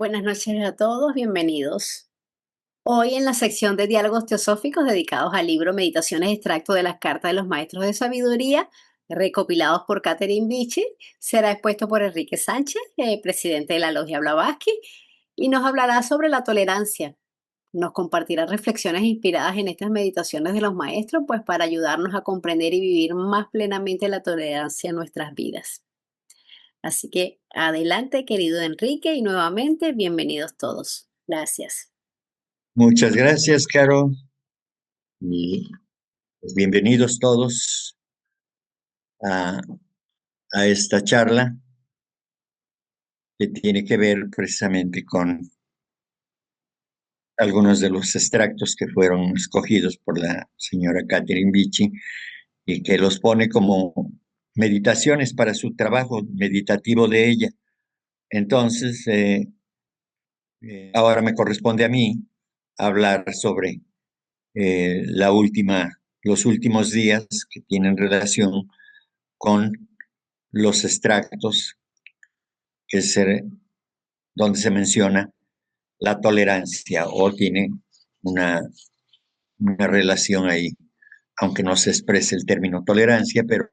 Buenas noches a todos, bienvenidos. Hoy en la sección de diálogos teosóficos dedicados al libro Meditaciones extracto de las cartas de los maestros de sabiduría, recopilados por Catherine Bichi, será expuesto por Enrique Sánchez, presidente de la Logia Blavatsky, y nos hablará sobre la tolerancia. Nos compartirá reflexiones inspiradas en estas meditaciones de los maestros, pues para ayudarnos a comprender y vivir más plenamente la tolerancia en nuestras vidas. Así que adelante, querido Enrique, y nuevamente bienvenidos todos. Gracias. Muchas gracias, Caro, y pues, bienvenidos todos a, a esta charla que tiene que ver precisamente con algunos de los extractos que fueron escogidos por la señora Catherine Bichi y que los pone como meditaciones para su trabajo meditativo de ella. Entonces, ahora me corresponde a mí hablar sobre los últimos días que tienen relación con los extractos que donde se menciona la tolerancia o tiene una, una relación ahí, aunque no se exprese el término tolerancia, pero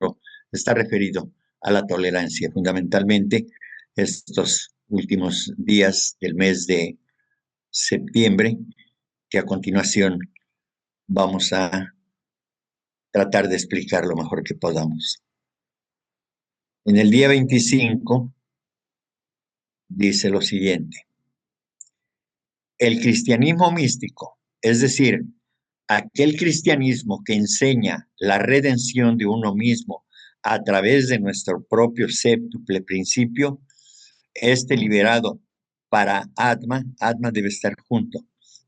está referido a la tolerancia, fundamentalmente estos últimos días del mes de septiembre, que a continuación vamos a tratar de explicar lo mejor que podamos. En el día 25 dice lo siguiente: el cristianismo místico, es decir, aquel cristianismo que enseña la redención de uno mismo a través de nuestro propio séptuple principio, es deliberado para Atma debe estar junto,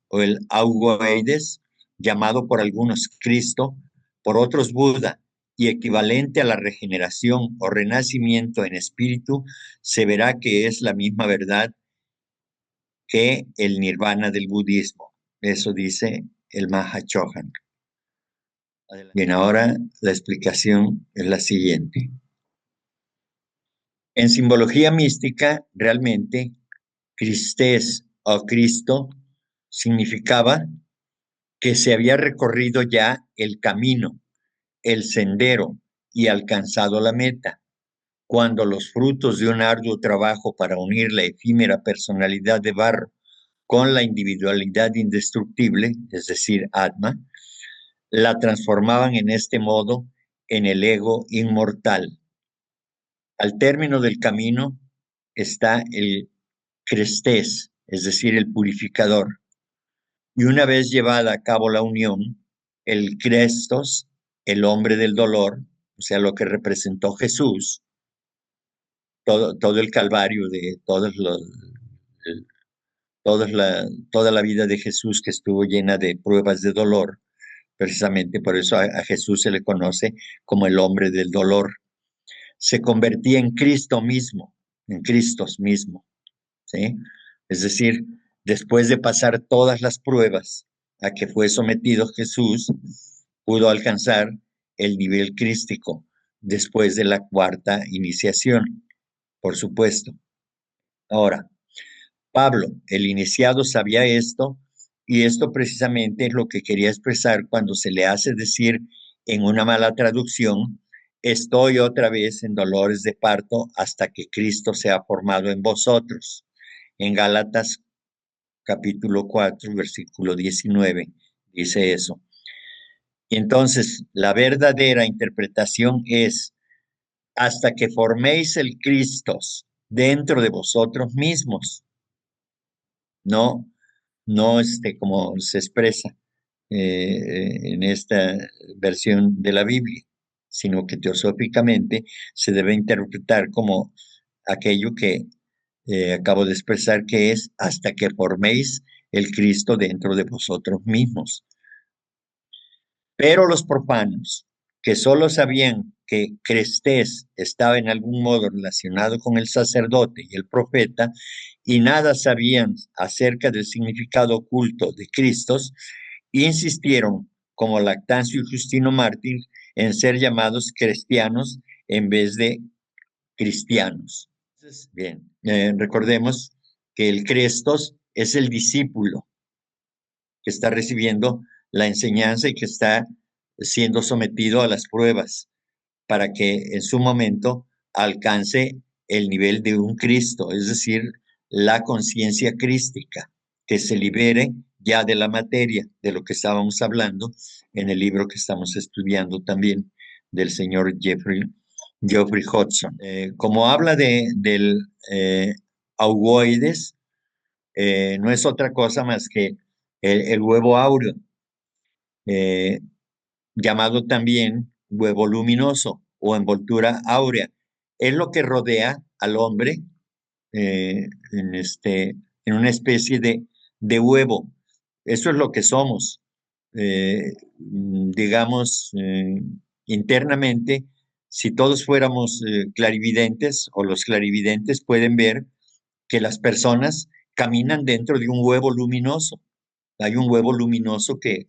o el Augoeides, llamado por algunos Cristo, por otros Buda, y equivalente a la regeneración o renacimiento en espíritu, se verá que es la misma verdad que el nirvana del budismo. Eso dice el Mahachohan. Bien, ahora la explicación es la siguiente. En simbología mística, realmente, Christes o Cristo significaba que se había recorrido ya el camino, el sendero y alcanzado la meta, cuando los frutos de un arduo trabajo para unir la efímera personalidad de barro con la individualidad indestructible, es decir, Atma, la transformaban en este modo en el ego inmortal. Al término del camino está el Crestés, es decir, el purificador. Y una vez llevada a cabo la unión, el Crestos, el hombre del dolor, o sea, lo que representó Jesús, todo el calvario de toda la vida de Jesús que estuvo llena de pruebas de dolor, precisamente por eso a Jesús se le conoce como el hombre del dolor. Se convertía en Cristo mismo, en Cristo mismo, ¿sí? Es decir, después de pasar todas las pruebas a que fue sometido Jesús, pudo alcanzar el nivel crístico después de la cuarta iniciación, por supuesto. Ahora, Pablo, el iniciado, sabía esto, y esto precisamente es lo que quería expresar cuando se le hace decir en una mala traducción: estoy otra vez en dolores de parto hasta que Cristo sea formado en vosotros. En Gálatas capítulo 4, versículo 19, dice eso. Y entonces, la verdadera interpretación es: hasta que forméis el Cristo dentro de vosotros mismos. No, no como se expresa en esta versión de la Biblia, sino que teosóficamente se debe interpretar como aquello que acabo de expresar, que es hasta que forméis el Cristo dentro de vosotros mismos. Pero los profanos, que solo sabían que Crestés estaba en algún modo relacionado con el sacerdote y el profeta, y nada sabían acerca del significado oculto de Cristo, insistieron, como Lactancio y Justino Mártir, en ser llamados cristianos en vez de cristianos. Entonces, bien, recordemos que el Crestos es el discípulo que está recibiendo la enseñanza y que está siendo sometido a las pruebas para que en su momento alcance el nivel de un Cristo, es decir, la conciencia crística, que se libere ya de la materia, de lo que estábamos hablando en el libro que estamos estudiando también del señor Geoffrey Hodgson. Como habla del augoides, no es otra cosa más que el huevo áureo, eh, llamado también huevo luminoso o envoltura áurea. Es lo que rodea al hombre en una especie de huevo. Eso es lo que somos. Digamos, internamente, si todos fuéramos clarividentes o los clarividentes pueden ver que las personas caminan dentro de un huevo luminoso. Hay un huevo luminoso que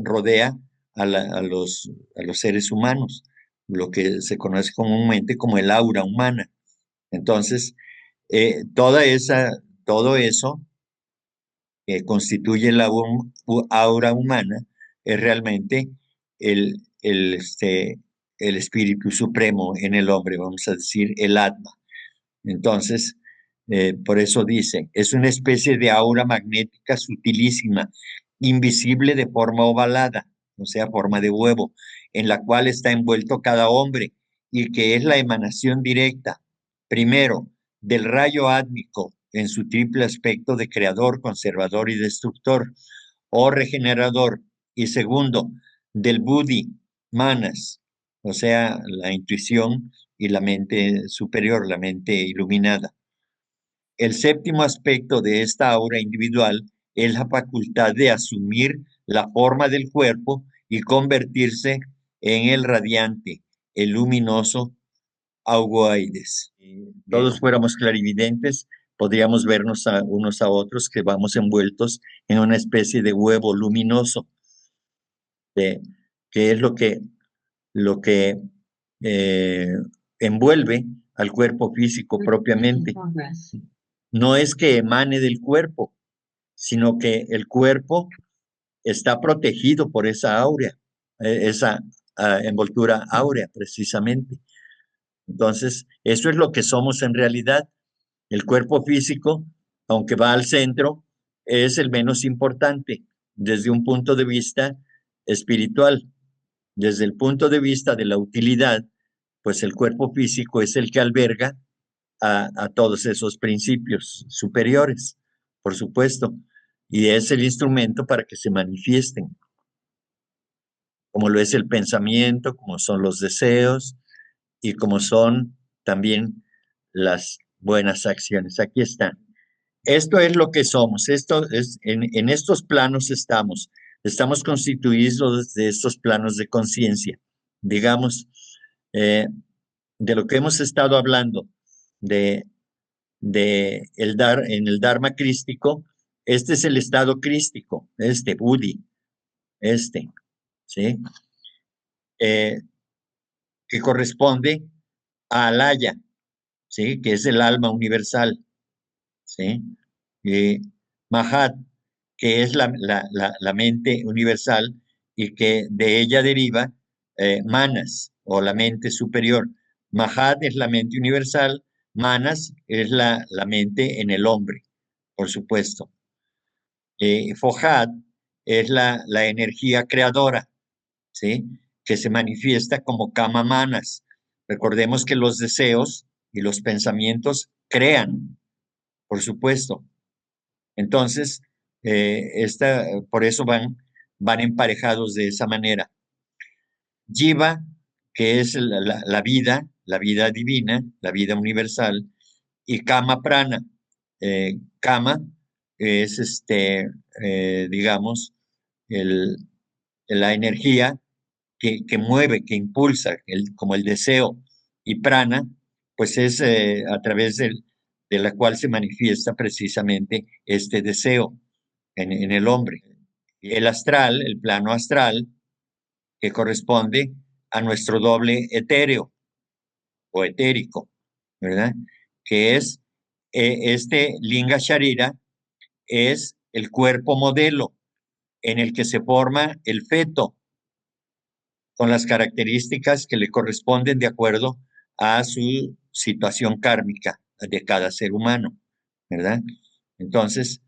rodea a los seres humanos, lo que se conoce comúnmente como el aura humana. Entonces, todo eso que constituye la aura humana es realmente el, el, este, el espíritu supremo en el hombre, vamos a decir, el atma. Entonces, por eso dice, es una especie de aura magnética sutilísima, invisible de forma ovalada, o sea, forma de huevo, en la cual está envuelto cada hombre y que es la emanación directa, primero, del rayo átmico en su triple aspecto de creador, conservador y destructor, o regenerador, y segundo, del buddhi, manas, o sea, la intuición y la mente superior, la mente iluminada. El séptimo aspecto de esta aura individual es la facultad de asumir la forma del cuerpo y convertirse en el radiante, el luminoso augoides. Si todos fuéramos clarividentes, podríamos vernos unos a otros que vamos envueltos en una especie de huevo luminoso, de, que es lo que eh, envuelve al cuerpo físico propiamente. No es que emane del cuerpo, sino que el cuerpo está protegido por esa áurea, esa envoltura áurea precisamente. Entonces, eso es lo que somos en realidad. El cuerpo físico, aunque va al centro, es el menos importante desde un punto de vista espiritual. Desde el punto de vista de la utilidad, pues el cuerpo físico es el que alberga a todos esos principios superiores, por supuesto, y es el instrumento para que se manifiesten, como lo es el pensamiento, como son los deseos y como son también las buenas acciones. Aquí están. Esto es lo que somos, esto es, en estos planos estamos constituidos de estos planos de conciencia, digamos, de lo que hemos estado hablando, de, en el Dharma crístico, este es el estado crístico, este, Buddhi, ¿sí? Eh, que corresponde a Alaya, ¿sí? Que es el alma universal, ¿sí? Mahat, que es la mente universal y que de ella deriva Manas, o la mente superior. Mahat es la mente universal, Manas es la mente en el hombre, por supuesto. Fohat es la energía creadora, ¿sí? Que se manifiesta como Kama Manas. Recordemos que los deseos y los pensamientos crean, por supuesto. Entonces, por eso van emparejados de esa manera. Jiva, que es la vida divina, la vida universal, y Kama Prana. Kama es, digamos, la energía que mueve, que impulsa, como el deseo, y Prana, pues es a través de la cual se manifiesta precisamente este deseo en el hombre. El astral, el plano astral, que corresponde a nuestro doble etéreo o etérico, ¿verdad? Que es este Linga Sharira es el cuerpo modelo en el que se forma el feto, con las características que le corresponden de acuerdo a su situación kármica de cada ser humano, ¿verdad? Entonces,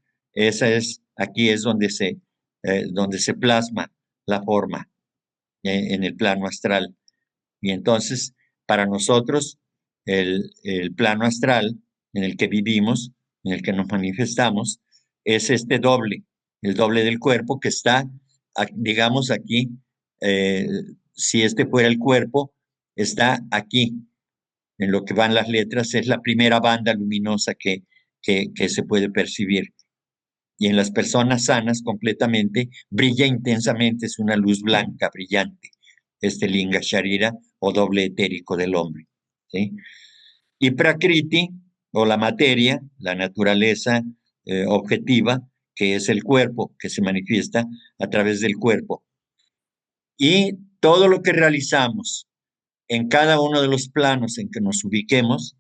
aquí es donde se plasma la forma en el plano astral. Y entonces, para nosotros, el plano astral en el que vivimos, en el que nos manifestamos, es este doble, el doble del cuerpo que está, digamos, aquí. eh, si este fuera el cuerpo, está aquí, en lo que van las letras, es la primera banda luminosa que se puede percibir. Y en las personas sanas completamente brilla intensamente, es una luz blanca, brillante, este Linga Sharira o doble etérico del hombre. ¿Sí? Y Prakriti, o la materia, la naturaleza objetiva, que es el cuerpo, que se manifiesta a través del cuerpo. Y todo lo que realizamos en cada uno de los planos en que nos ubiquemos,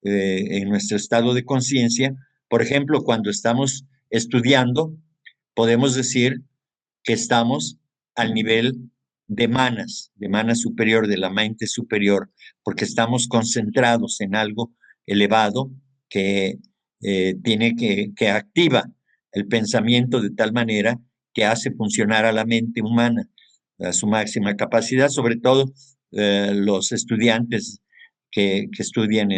en nuestro estado de conciencia, por ejemplo, cuando estamos estudiando, podemos decir que estamos al nivel de manas superior, de la mente superior, porque estamos concentrados en algo elevado que que activa el pensamiento de tal manera que hace funcionar a la mente humana a su máxima capacidad, sobre todo los estudiantes que estudian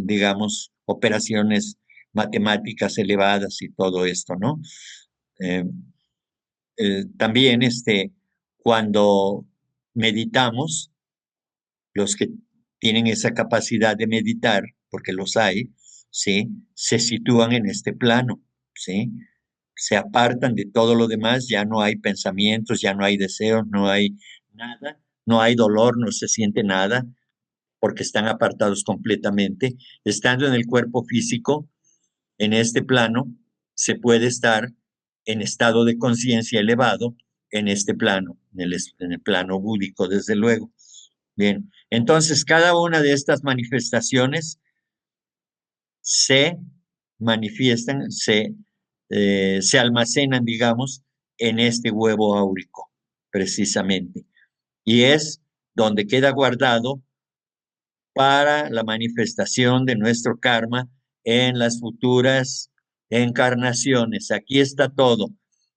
digamos, operaciones matemáticas elevadas y todo esto, ¿no? Eh, También cuando meditamos, los que tienen esa capacidad de meditar, porque los hay, ¿sí? Se sitúan en este plano, ¿sí? Se apartan de todo lo demás, ya no hay pensamientos, ya no hay deseos, no hay nada, no hay dolor, no se siente nada, porque están apartados completamente. Estando en el cuerpo físico, en este plano, se puede estar en estado de conciencia elevado en este plano, en el plano búdico, desde luego. Bien, entonces cada una de estas manifestaciones se manifiestan, se almacenan, digamos, en este huevo áurico, precisamente. Y es donde queda guardado para la manifestación de nuestro karma en las futuras encarnaciones. Aquí está todo.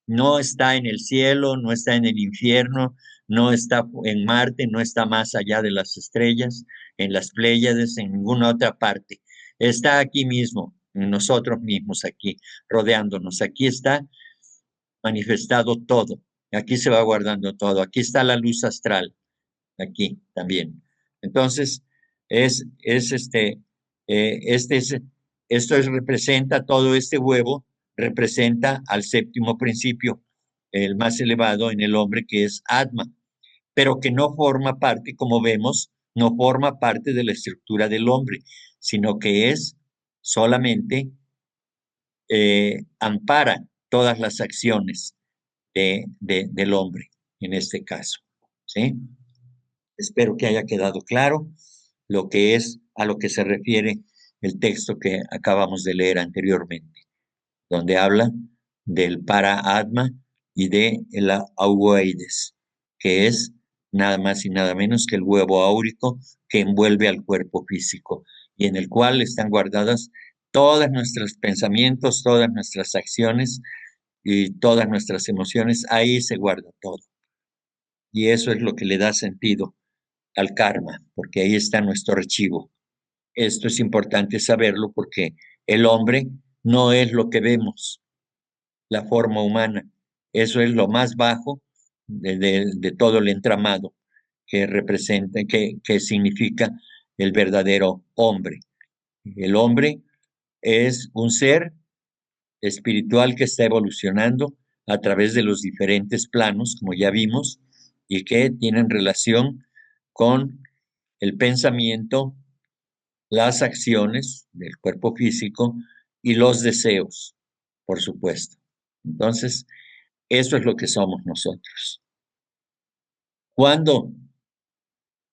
No está en el cielo, no está en el infierno, no está en Marte, no está más allá de las estrellas, en las Pléyades, en ninguna otra parte. Está aquí mismo, en nosotros mismos, aquí, rodeándonos. Aquí está manifestado todo. Aquí se va guardando todo. Aquí está la luz astral, aquí también. Entonces, es eh, este es, representa todo este huevo, representa al séptimo principio, el más elevado en el hombre, que es Atma, pero que no forma parte, como vemos, no forma parte de la estructura del hombre, sino que es solamente ampara todas las acciones del hombre, en este caso. ¿Sí? Espero que haya quedado claro lo que es a lo que se refiere el texto que acabamos de leer anteriormente, donde habla del para-atma y de la auoides, que es nada más y nada menos que el huevo áurico que envuelve al cuerpo físico y en el cual están guardadas todos nuestros pensamientos, todas nuestras acciones y todas nuestras emociones. Ahí se guarda todo. Y eso es lo que le da sentido al karma, porque ahí está nuestro archivo. Esto es importante saberlo porque el hombre no es lo que vemos, la forma humana. Eso es lo más bajo de todo el entramado que representa, que significa el verdadero hombre. El hombre es un ser espiritual que está evolucionando a través de los diferentes planos, como ya vimos, y que tienen relación con el pensamiento, las acciones del cuerpo físico y los deseos, por supuesto. Entonces, eso es lo que somos nosotros. Cuando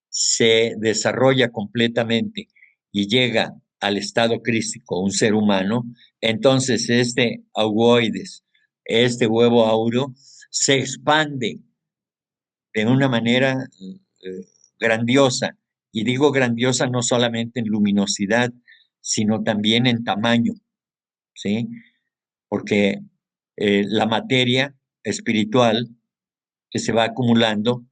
se desarrolla completamente y llega al estado crístico, un ser humano, entonces este ovoides, este huevo áureo, se expande de una manera grandiosa. Y digo grandiosa no solamente en luminosidad, sino también en tamaño, ¿sí? Porque la materia espiritual que se va acumulando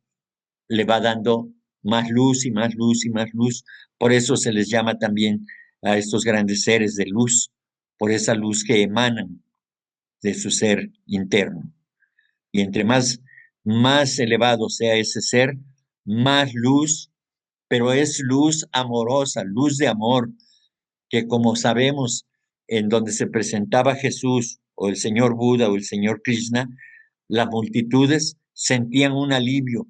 le va dando más luz y más luz y más luz. Por eso se les llama también a estos grandes seres de luz, por esa luz que emanan de su ser interno. Y entre más elevado sea ese ser, más luz, pero es luz amorosa, luz de amor, que como sabemos, en donde se presentaba Jesús o el señor Buda o el señor Krishna, las multitudes sentían un alivio,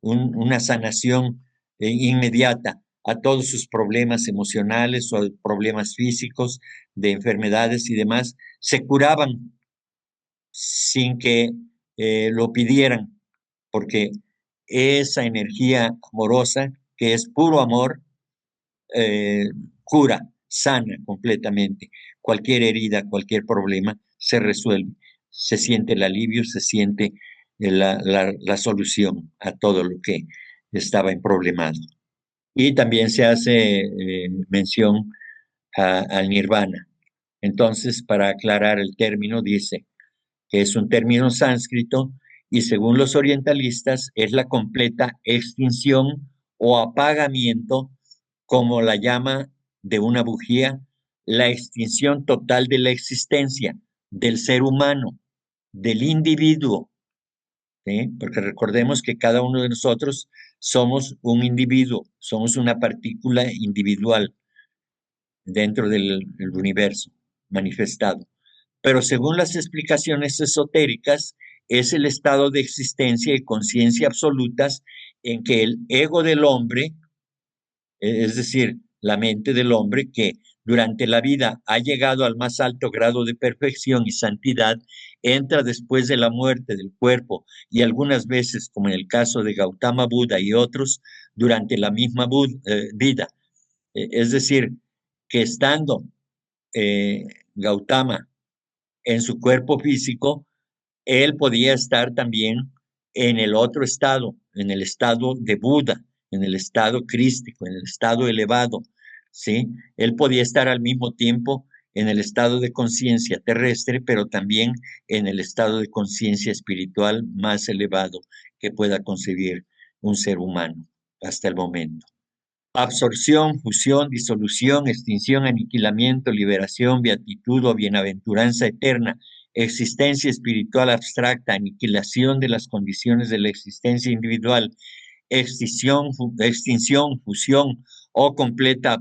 una sanación inmediata a todos sus problemas emocionales o problemas físicos, de enfermedades y demás, se curaban sin que lo pidieran, porque esa energía amorosa, que es puro amor, eh, cura, sana completamente. Cualquier herida, cualquier problema se resuelve. Se siente el alivio, se siente la solución a todo lo que estaba emproblemado. Y también se hace mención al nirvana. Entonces, para aclarar el término, dice que es un término sánscrito y según los orientalistas es la completa extinción o apagamiento, como la llama de una bujía, la extinción total de la existencia del ser humano, del individuo, ¿sí? Porque recordemos que cada uno de nosotros somos un individuo, somos una partícula individual dentro del universo manifestado. Pero según las explicaciones esotéricas, es el estado de existencia y conciencia absolutas en que el ego del hombre, es decir, la mente del hombre que durante la vida ha llegado al más alto grado de perfección y santidad, entra después de la muerte del cuerpo y algunas veces, como en el caso de Gautama Buda y otros, durante la misma vida. Es decir, que estando Gautama en su cuerpo físico, él podía estar también en el otro estado, en el estado de Buda, en el estado crístico, en el estado elevado, ¿sí? Él podía estar al mismo tiempo en el estado de conciencia terrestre, pero también en el estado de conciencia espiritual más elevado que pueda concebir un ser humano hasta el momento. Absorción, fusión, disolución, extinción, aniquilamiento, liberación, beatitud o bienaventuranza eterna, existencia espiritual abstracta, aniquilación de las condiciones de la existencia individual, extinción, fusión o completa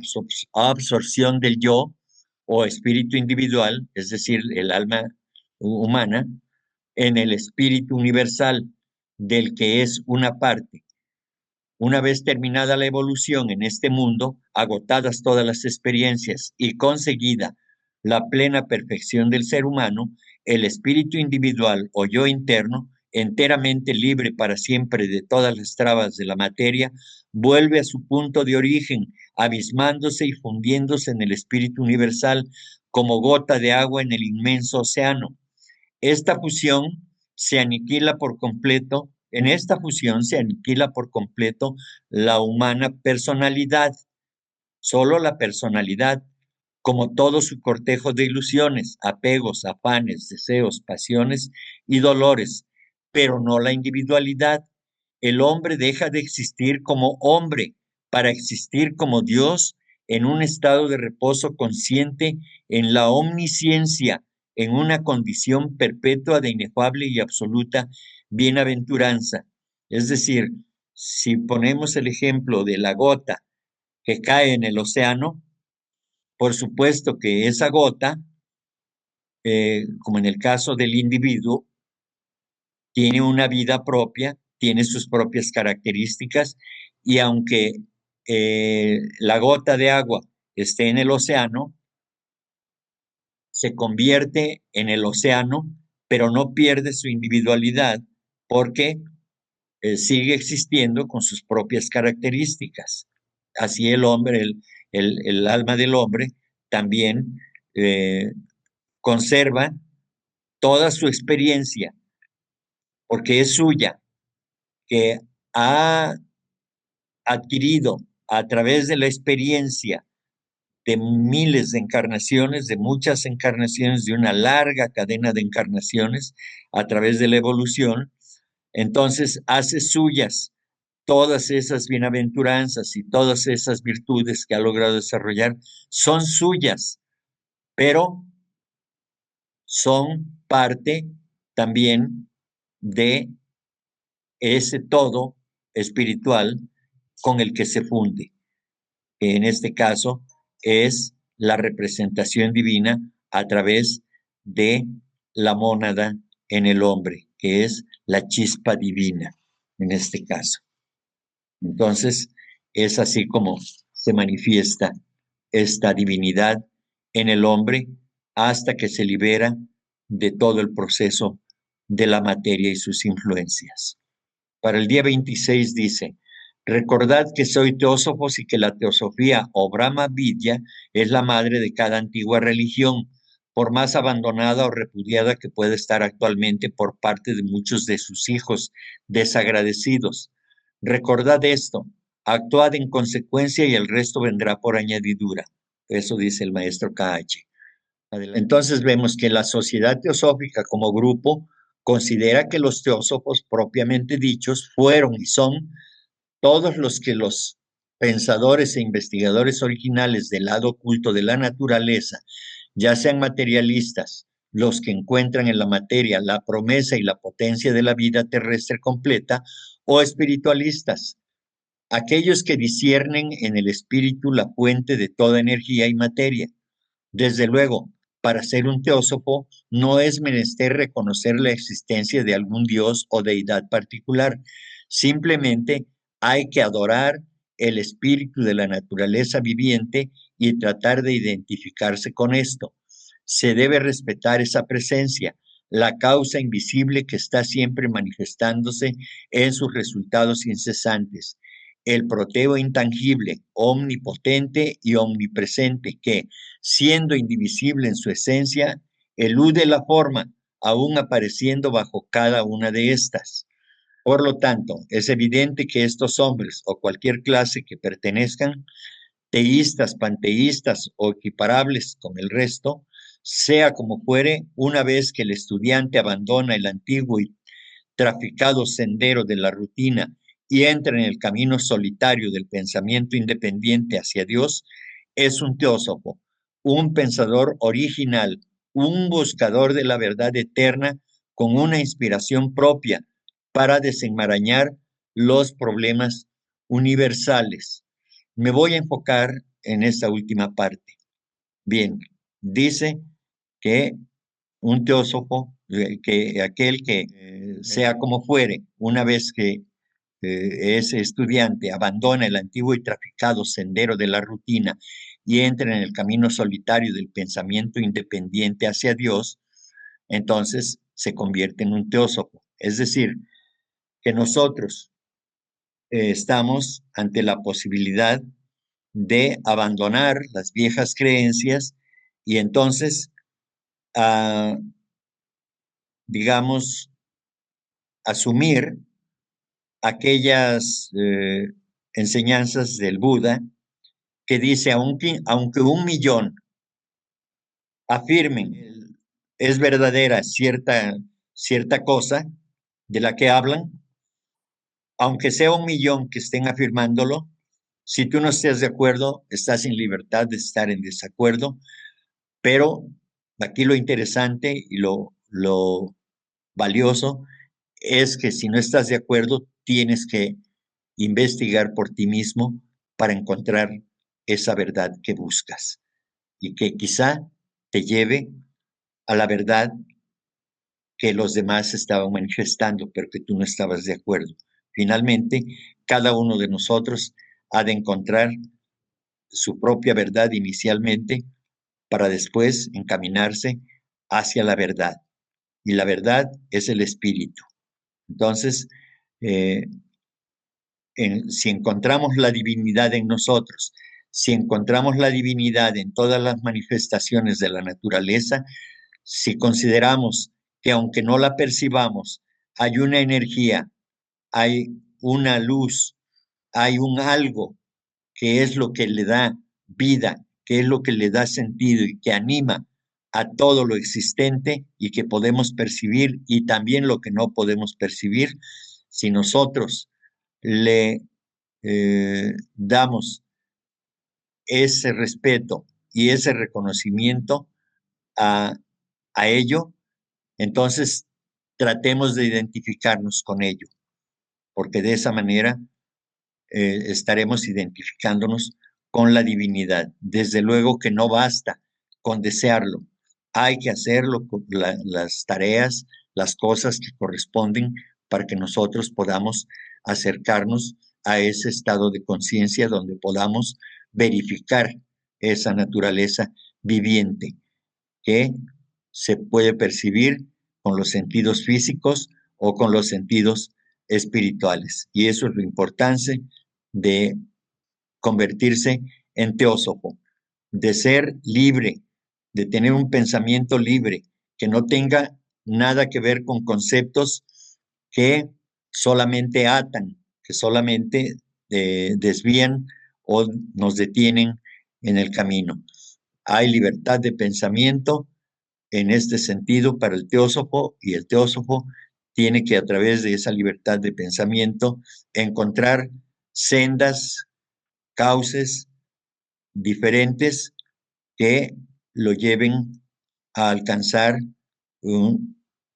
absorción del yo o espíritu individual, es decir, el alma humana, en el espíritu universal del que es una parte. Una vez terminada la evolución en este mundo, agotadas todas las experiencias y conseguida la plena perfección del ser humano, el espíritu individual o yo interno, enteramente libre para siempre de todas las trabas de la materia, vuelve a su punto de origen, abismándose y fundiéndose en el espíritu universal como gota de agua en el inmenso océano. Esta fusión se aniquila por completo, en esta fusión se aniquila por completo la humana personalidad, solo la personalidad, como todo su cortejo de ilusiones, apegos, afanes, deseos, pasiones y dolores, pero no la individualidad. El hombre deja de existir como hombre para existir como Dios en un estado de reposo consciente en la omnisciencia, en una condición perpetua de inefable y absoluta bienaventuranza. Es decir, si ponemos el ejemplo de la gota que cae en el océano, por supuesto que esa gota, como en el caso del individuo, tiene una vida propia, tiene sus propias características y aunque la gota de agua esté en el océano, se convierte en el océano, pero no pierde su individualidad porque sigue existiendo con sus propias características. Así el hombre, el alma del hombre, también conserva toda su experiencia, porque es suya, que ha adquirido a través de la experiencia de miles de encarnaciones, de muchas encarnaciones, de una larga cadena de encarnaciones a través de la evolución. Entonces hace suyas todas esas bienaventuranzas y todas esas virtudes que ha logrado desarrollar, son suyas, pero son parte también de ese todo espiritual con el que se funde, que en este caso es la representación divina a través de la mónada en el hombre, que es la chispa divina en este caso. Entonces, es así como se manifiesta esta divinidad en el hombre hasta que se libera de todo el proceso de la materia y sus influencias. Para el día 26 dice: recordad que soy teósofos y que la teosofía o Brahma Vidya es la madre de cada antigua religión, por más abandonada o repudiada que pueda estar actualmente por parte de muchos de sus hijos desagradecidos. Recordad esto, actuad en consecuencia y el resto vendrá por añadidura. Eso dice el maestro K.H. Entonces vemos que la sociedad teosófica como grupo considera que los teósofos propiamente dichos fueron y son todos los que los pensadores e investigadores originales del lado oculto de la naturaleza, ya sean materialistas, los que encuentran en la materia la promesa y la potencia de la vida terrestre completa, o espiritualistas, aquellos que disciernen en el espíritu la fuente de toda energía y materia. Desde luego, para ser un teósofo no es menester reconocer la existencia de algún dios o deidad particular. Simplemente hay que adorar el espíritu de la naturaleza viviente y tratar de identificarse con esto. Se debe respetar esa presencia, la causa invisible que está siempre manifestándose en sus resultados incesantes. El proteo intangible, omnipotente y omnipresente que, siendo indivisible en su esencia, elude la forma, aún apareciendo bajo cada una de estas. Por lo tanto, es evidente que estos hombres o cualquier clase que pertenezcan, teístas, panteístas o equiparables con el resto, sea como fuere, una vez que el estudiante abandona el antiguo y traficado sendero de la rutina y entra en el camino solitario del pensamiento independiente hacia Dios, es un teósofo, un pensador original, un buscador de la verdad eterna con una inspiración propia para desenmarañar los problemas universales. Me voy a enfocar en esta última parte. Bien, dice que un teósofo, que aquel que sea como fuere, una vez que ese estudiante abandona el antiguo y traficado sendero de la rutina y entra en el camino solitario del pensamiento independiente hacia Dios, entonces se convierte en un teósofo. Es decir, que nosotros estamos ante la posibilidad de abandonar las viejas creencias y entonces, digamos, asumir aquellas enseñanzas del Buda que dice, aunque 1 millón afirmen es verdadera cierta cosa de la que hablan, aunque sea 1 millón que estén afirmándolo, si tú no estás de acuerdo, estás en libertad de estar en desacuerdo, pero aquí lo interesante y lo valioso es que si no estás de acuerdo, tienes que investigar por ti mismo para encontrar esa verdad que buscas y que quizá te lleve a la verdad que los demás estaban manifestando, pero que tú no estabas de acuerdo. Finalmente, cada uno de nosotros ha de encontrar su propia verdad inicialmente para después encaminarse hacia la verdad. Y la verdad es el espíritu. Entonces, si encontramos la divinidad en nosotros, si encontramos la divinidad en todas las manifestaciones de la naturaleza, si consideramos que aunque no la percibamos, hay una energía, hay una luz, hay un algo que es lo que le da vida, que es lo que le da sentido y que anima a todo lo existente y que podemos percibir y también lo que no podemos percibir, si nosotros le damos ese respeto y ese reconocimiento a, a ello, entonces tratemos de identificarnos con ello, porque de esa manera estaremos identificándonos con la divinidad. Desde luego que no basta con desearlo, hay que hacerlo con las tareas, las cosas que corresponden para que nosotros podamos acercarnos a ese estado de conciencia donde podamos verificar esa naturaleza viviente que se puede percibir con los sentidos físicos o con los sentidos espirituales. Y eso es lo importante de convertirse en teósofo, de ser libre, de tener un pensamiento libre, que no tenga nada que ver con conceptos que solamente atan, que solamente desvían o nos detienen en el camino. Hay libertad de pensamiento en este sentido para el teósofo y el teósofo tiene que a través de esa libertad de pensamiento encontrar sendas, cauces diferentes que lo lleven a alcanzar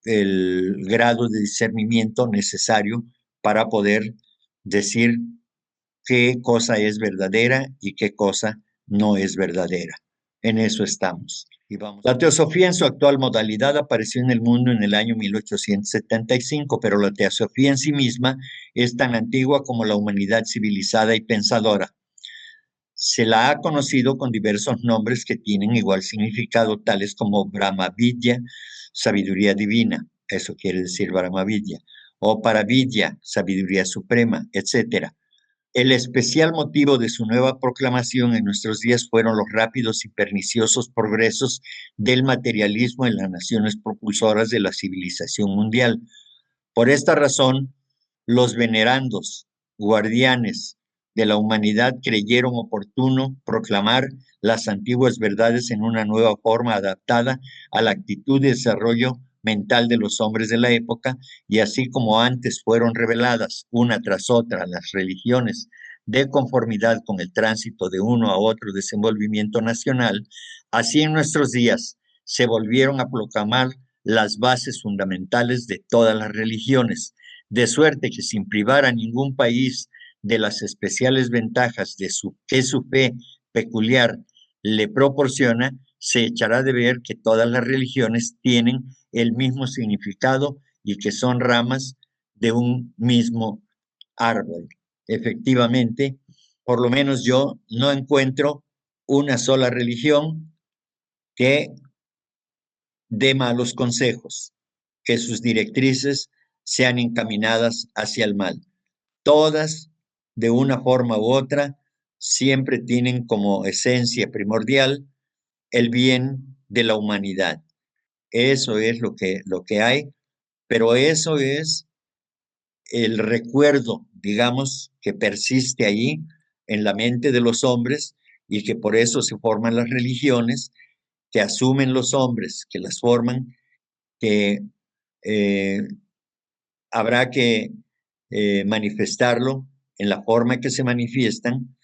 el grado de discernimiento necesario para poder decir qué cosa es verdadera y qué cosa no es verdadera. En eso estamos. Y vamos. La teosofía en su actual modalidad apareció en el mundo en el año 1875, pero la teosofía en sí misma es tan antigua como la humanidad civilizada y pensadora. Se la ha conocido con diversos nombres que tienen igual significado, tales como Brahma Vidya, sabiduría divina, eso quiere decir Brahma Vidya, o Paravidya, sabiduría suprema, etc. El especial motivo de su nueva proclamación en nuestros días fueron los rápidos y perniciosos progresos del materialismo en las naciones propulsoras de la civilización mundial. Por esta razón, los venerandos, guardianes de la humanidad creyeron oportuno proclamar las antiguas verdades en una nueva forma adaptada a la actitud y desarrollo mental de los hombres de la época, y así como antes fueron reveladas una tras otra las religiones de conformidad con el tránsito de uno a otro desenvolvimiento nacional, así en nuestros días se volvieron a proclamar las bases fundamentales de todas las religiones, de suerte que sin privar a ningún país de las especiales ventajas que su fe peculiar le proporciona, se echará de ver que todas las religiones tienen el mismo significado y que son ramas de un mismo árbol. Efectivamente, por lo menos yo no encuentro una sola religión que dé malos consejos, que sus directrices sean encaminadas hacia el mal. Todas, de una forma u otra, siempre tienen como esencia primordial el bien de la humanidad. Eso es lo que hay, pero eso es el recuerdo, digamos, que persiste allí en la mente de los hombres y que por eso se forman las religiones, que asumen los hombres, que las forman, que eh, habrá que manifestarlo en la forma que se manifiestan,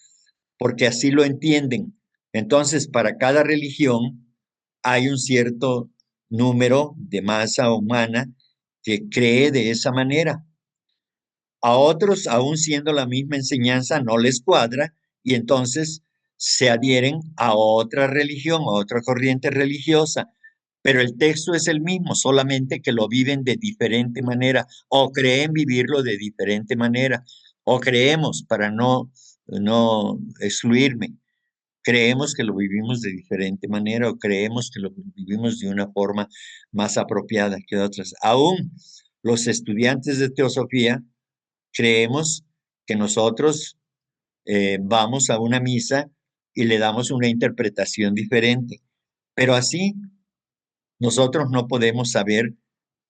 porque así lo entienden. Entonces, para cada religión hay un cierto número de masa humana que cree de esa manera. A otros, aún siendo la misma enseñanza, no les cuadra y entonces se adhieren a otra religión, a otra corriente religiosa, pero el texto es el mismo, solamente que lo viven de diferente manera o creen vivirlo de diferente manera o creemos, para no excluirme, creemos que lo vivimos de diferente manera o creemos que lo vivimos de una forma más apropiada que otras. Aún los estudiantes de teosofía creemos que nosotros vamos a una misa y le damos una interpretación diferente. Pero así nosotros no podemos saber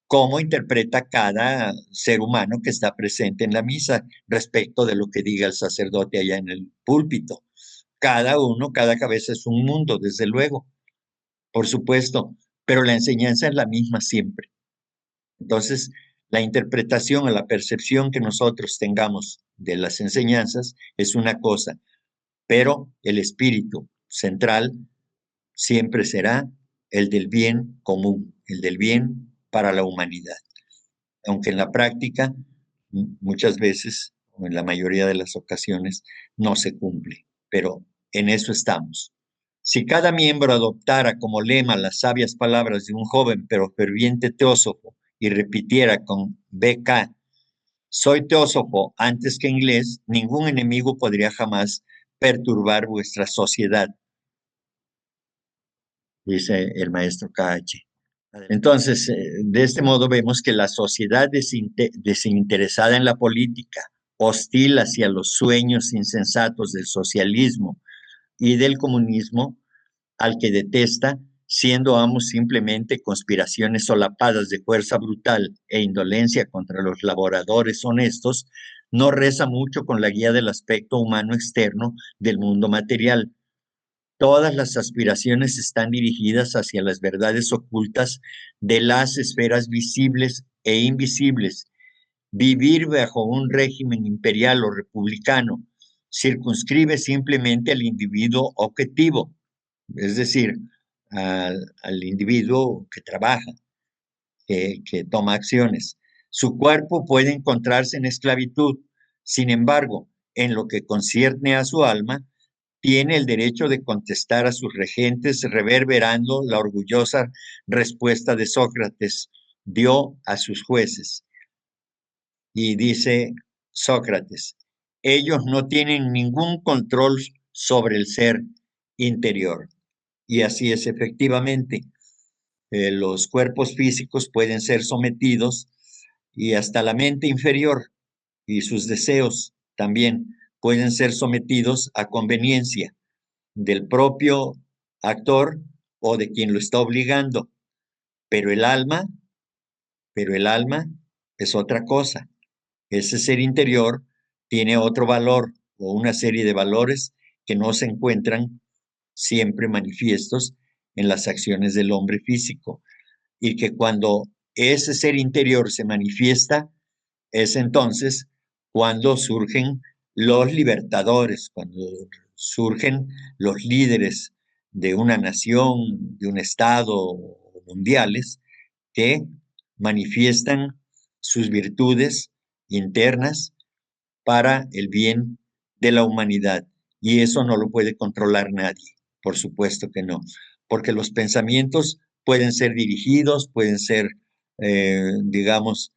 cómo interpreta cada ser humano que está presente en la misa respecto de lo que diga el sacerdote allá en el púlpito. Cada uno, cada cabeza es un mundo, desde luego, por supuesto, pero la enseñanza es la misma siempre. Entonces, la interpretación o la percepción que nosotros tengamos de las enseñanzas es una cosa, pero el espíritu central siempre será el del bien común, el del bien para la humanidad. Aunque en la práctica muchas veces, o en la mayoría de las ocasiones, no se cumple, pero en eso estamos. Si cada miembro adoptara como lema las sabias palabras de un joven pero ferviente teósofo y repitiera con BK, soy teósofo antes que inglés, ningún enemigo podría jamás perturbar vuestra sociedad, dice el maestro KH. Entonces, de este modo vemos que la sociedad desinteresada en la política, hostil hacia los sueños insensatos del socialismo y del comunismo, al que detesta, siendo amos simplemente conspiraciones solapadas de fuerza brutal e indolencia contra los laboradores honestos, no reza mucho con la guía del aspecto humano externo del mundo material. Todas las aspiraciones están dirigidas hacia las verdades ocultas de las esferas visibles e invisibles. Vivir bajo un régimen imperial o republicano circunscribe simplemente al individuo objetivo, es decir, al individuo que trabaja, que toma acciones. Su cuerpo puede encontrarse en esclavitud, sin embargo, en lo que concierne a su alma, tiene el derecho de contestar a sus regentes, reverberando la orgullosa respuesta de Sócrates dio a sus jueces. Y dice Sócrates, ellos no tienen ningún control sobre el ser interior. Y así es efectivamente. Los cuerpos físicos pueden ser sometidos y hasta la mente inferior y sus deseos también pueden ser sometidos a conveniencia del propio actor o de quien lo está obligando. Pero el alma, pero el alma es otra cosa. Ese ser interior tiene otro valor o una serie de valores que no se encuentran siempre manifiestos en las acciones del hombre físico. Y que cuando ese ser interior se manifiesta, es entonces cuando surgen los libertadores, cuando surgen los líderes de una nación, de un estado, mundiales, que manifiestan sus virtudes internas para el bien de la humanidad. Y eso no lo puede controlar nadie, por supuesto que no, porque los pensamientos pueden ser dirigidos, pueden ser, digamos,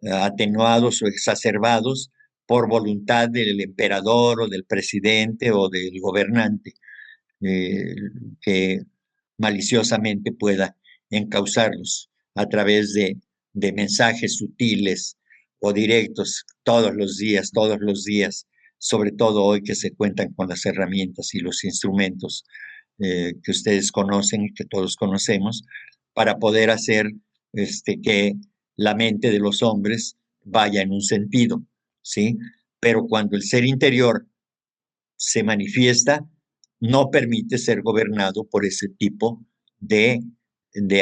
atenuados o exacerbados por voluntad del emperador o del presidente o del gobernante, que maliciosamente pueda encauzarlos a través de mensajes sutiles o directos todos los días, sobre todo hoy que se cuentan con las herramientas y los instrumentos que ustedes conocen y que todos conocemos, para poder hacer que la mente de los hombres vaya en un sentido, ¿sí? Pero cuando el ser interior se manifiesta, no permite ser gobernado por ese tipo de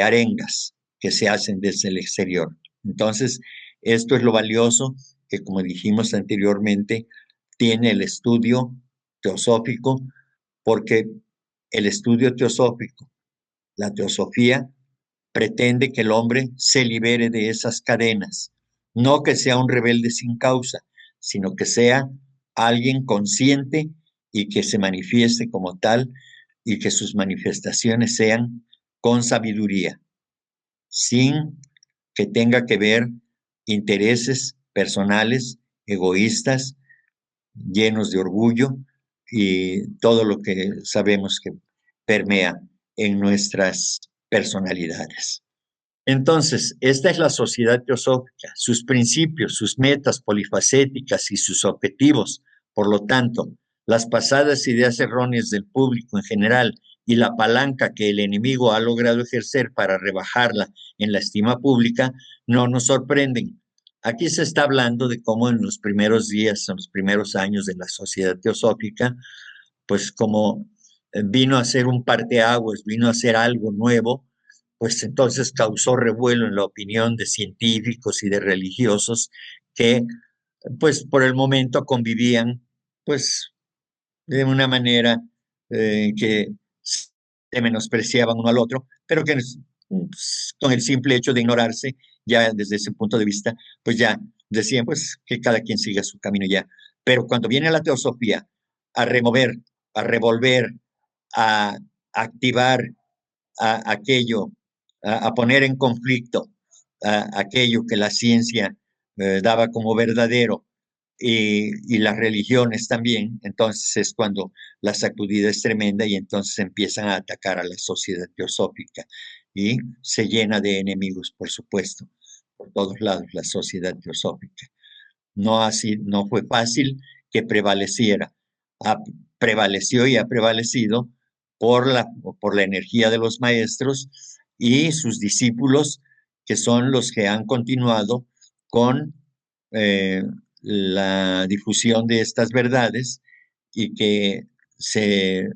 arengas que se hacen desde el exterior. Entonces, esto es lo valioso que, como dijimos anteriormente, tiene el estudio teosófico, porque el estudio teosófico, la teosofía, pretende que el hombre se libere de esas cadenas, no que sea un rebelde sin causa, sino que sea alguien consciente y que se manifieste como tal y que sus manifestaciones sean con sabiduría, sin que tenga que ver intereses personales, egoístas, llenos de orgullo y todo lo que sabemos que permea en nuestras personalidades. Entonces, esta es la sociedad teosófica, sus principios, sus metas polifacéticas y sus objetivos. Por lo tanto, las pasadas ideas erróneas del público en general y la palanca que el enemigo ha logrado ejercer para rebajarla en la estima pública, no nos sorprenden. Aquí se está hablando de cómo en los primeros días, en los primeros años de la sociedad teosófica, pues como vino a ser un parteaguas, vino a ser algo nuevo, pues entonces causó revuelo en la opinión de científicos y de religiosos que, pues por el momento convivían, pues de una manera que se menospreciaban uno al otro, pero que pues, con el simple hecho de ignorarse, ya desde ese punto de vista, pues ya decían pues que cada quien siga su camino ya. Pero cuando viene la teosofía a remover, a revolver, a activar aquello, a poner en conflicto aquello que la ciencia daba como verdadero y las religiones también, entonces es cuando la sacudida es tremenda y entonces empiezan a atacar a la sociedad teosófica y se llena de enemigos, por supuesto, por todos lados la sociedad teosófica. No así, no fue fácil que prevaleciera. Prevaleció y ha prevalecido por la energía de los maestros y sus discípulos, que son los que han continuado con eh, la difusión de estas verdades y que se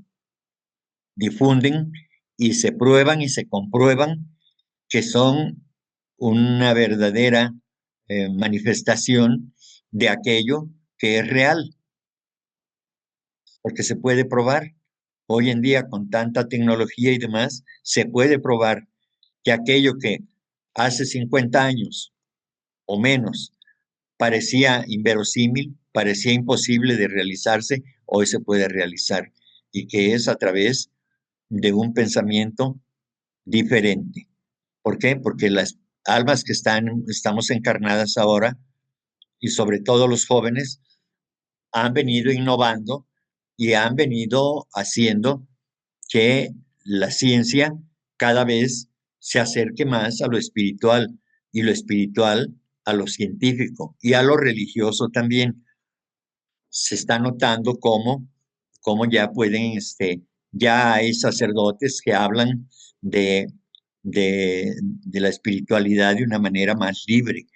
difunden y se prueban y se comprueban que son una verdadera manifestación de aquello que es real, porque se puede probar. Hoy en día, con tanta tecnología y demás, se puede probar que aquello que hace 50 años o menos parecía inverosímil, parecía imposible de realizarse, hoy se puede realizar y que es a través de un pensamiento diferente. ¿Por qué? Porque las almas que estamos encarnadas ahora, y sobre todo los jóvenes, han venido innovando y han venido haciendo que la ciencia cada vez se acerque más a lo espiritual y lo espiritual a lo científico y a lo religioso también. Se está notando cómo ya pueden, ya hay sacerdotes que hablan de, de la espiritualidad de una manera más libre,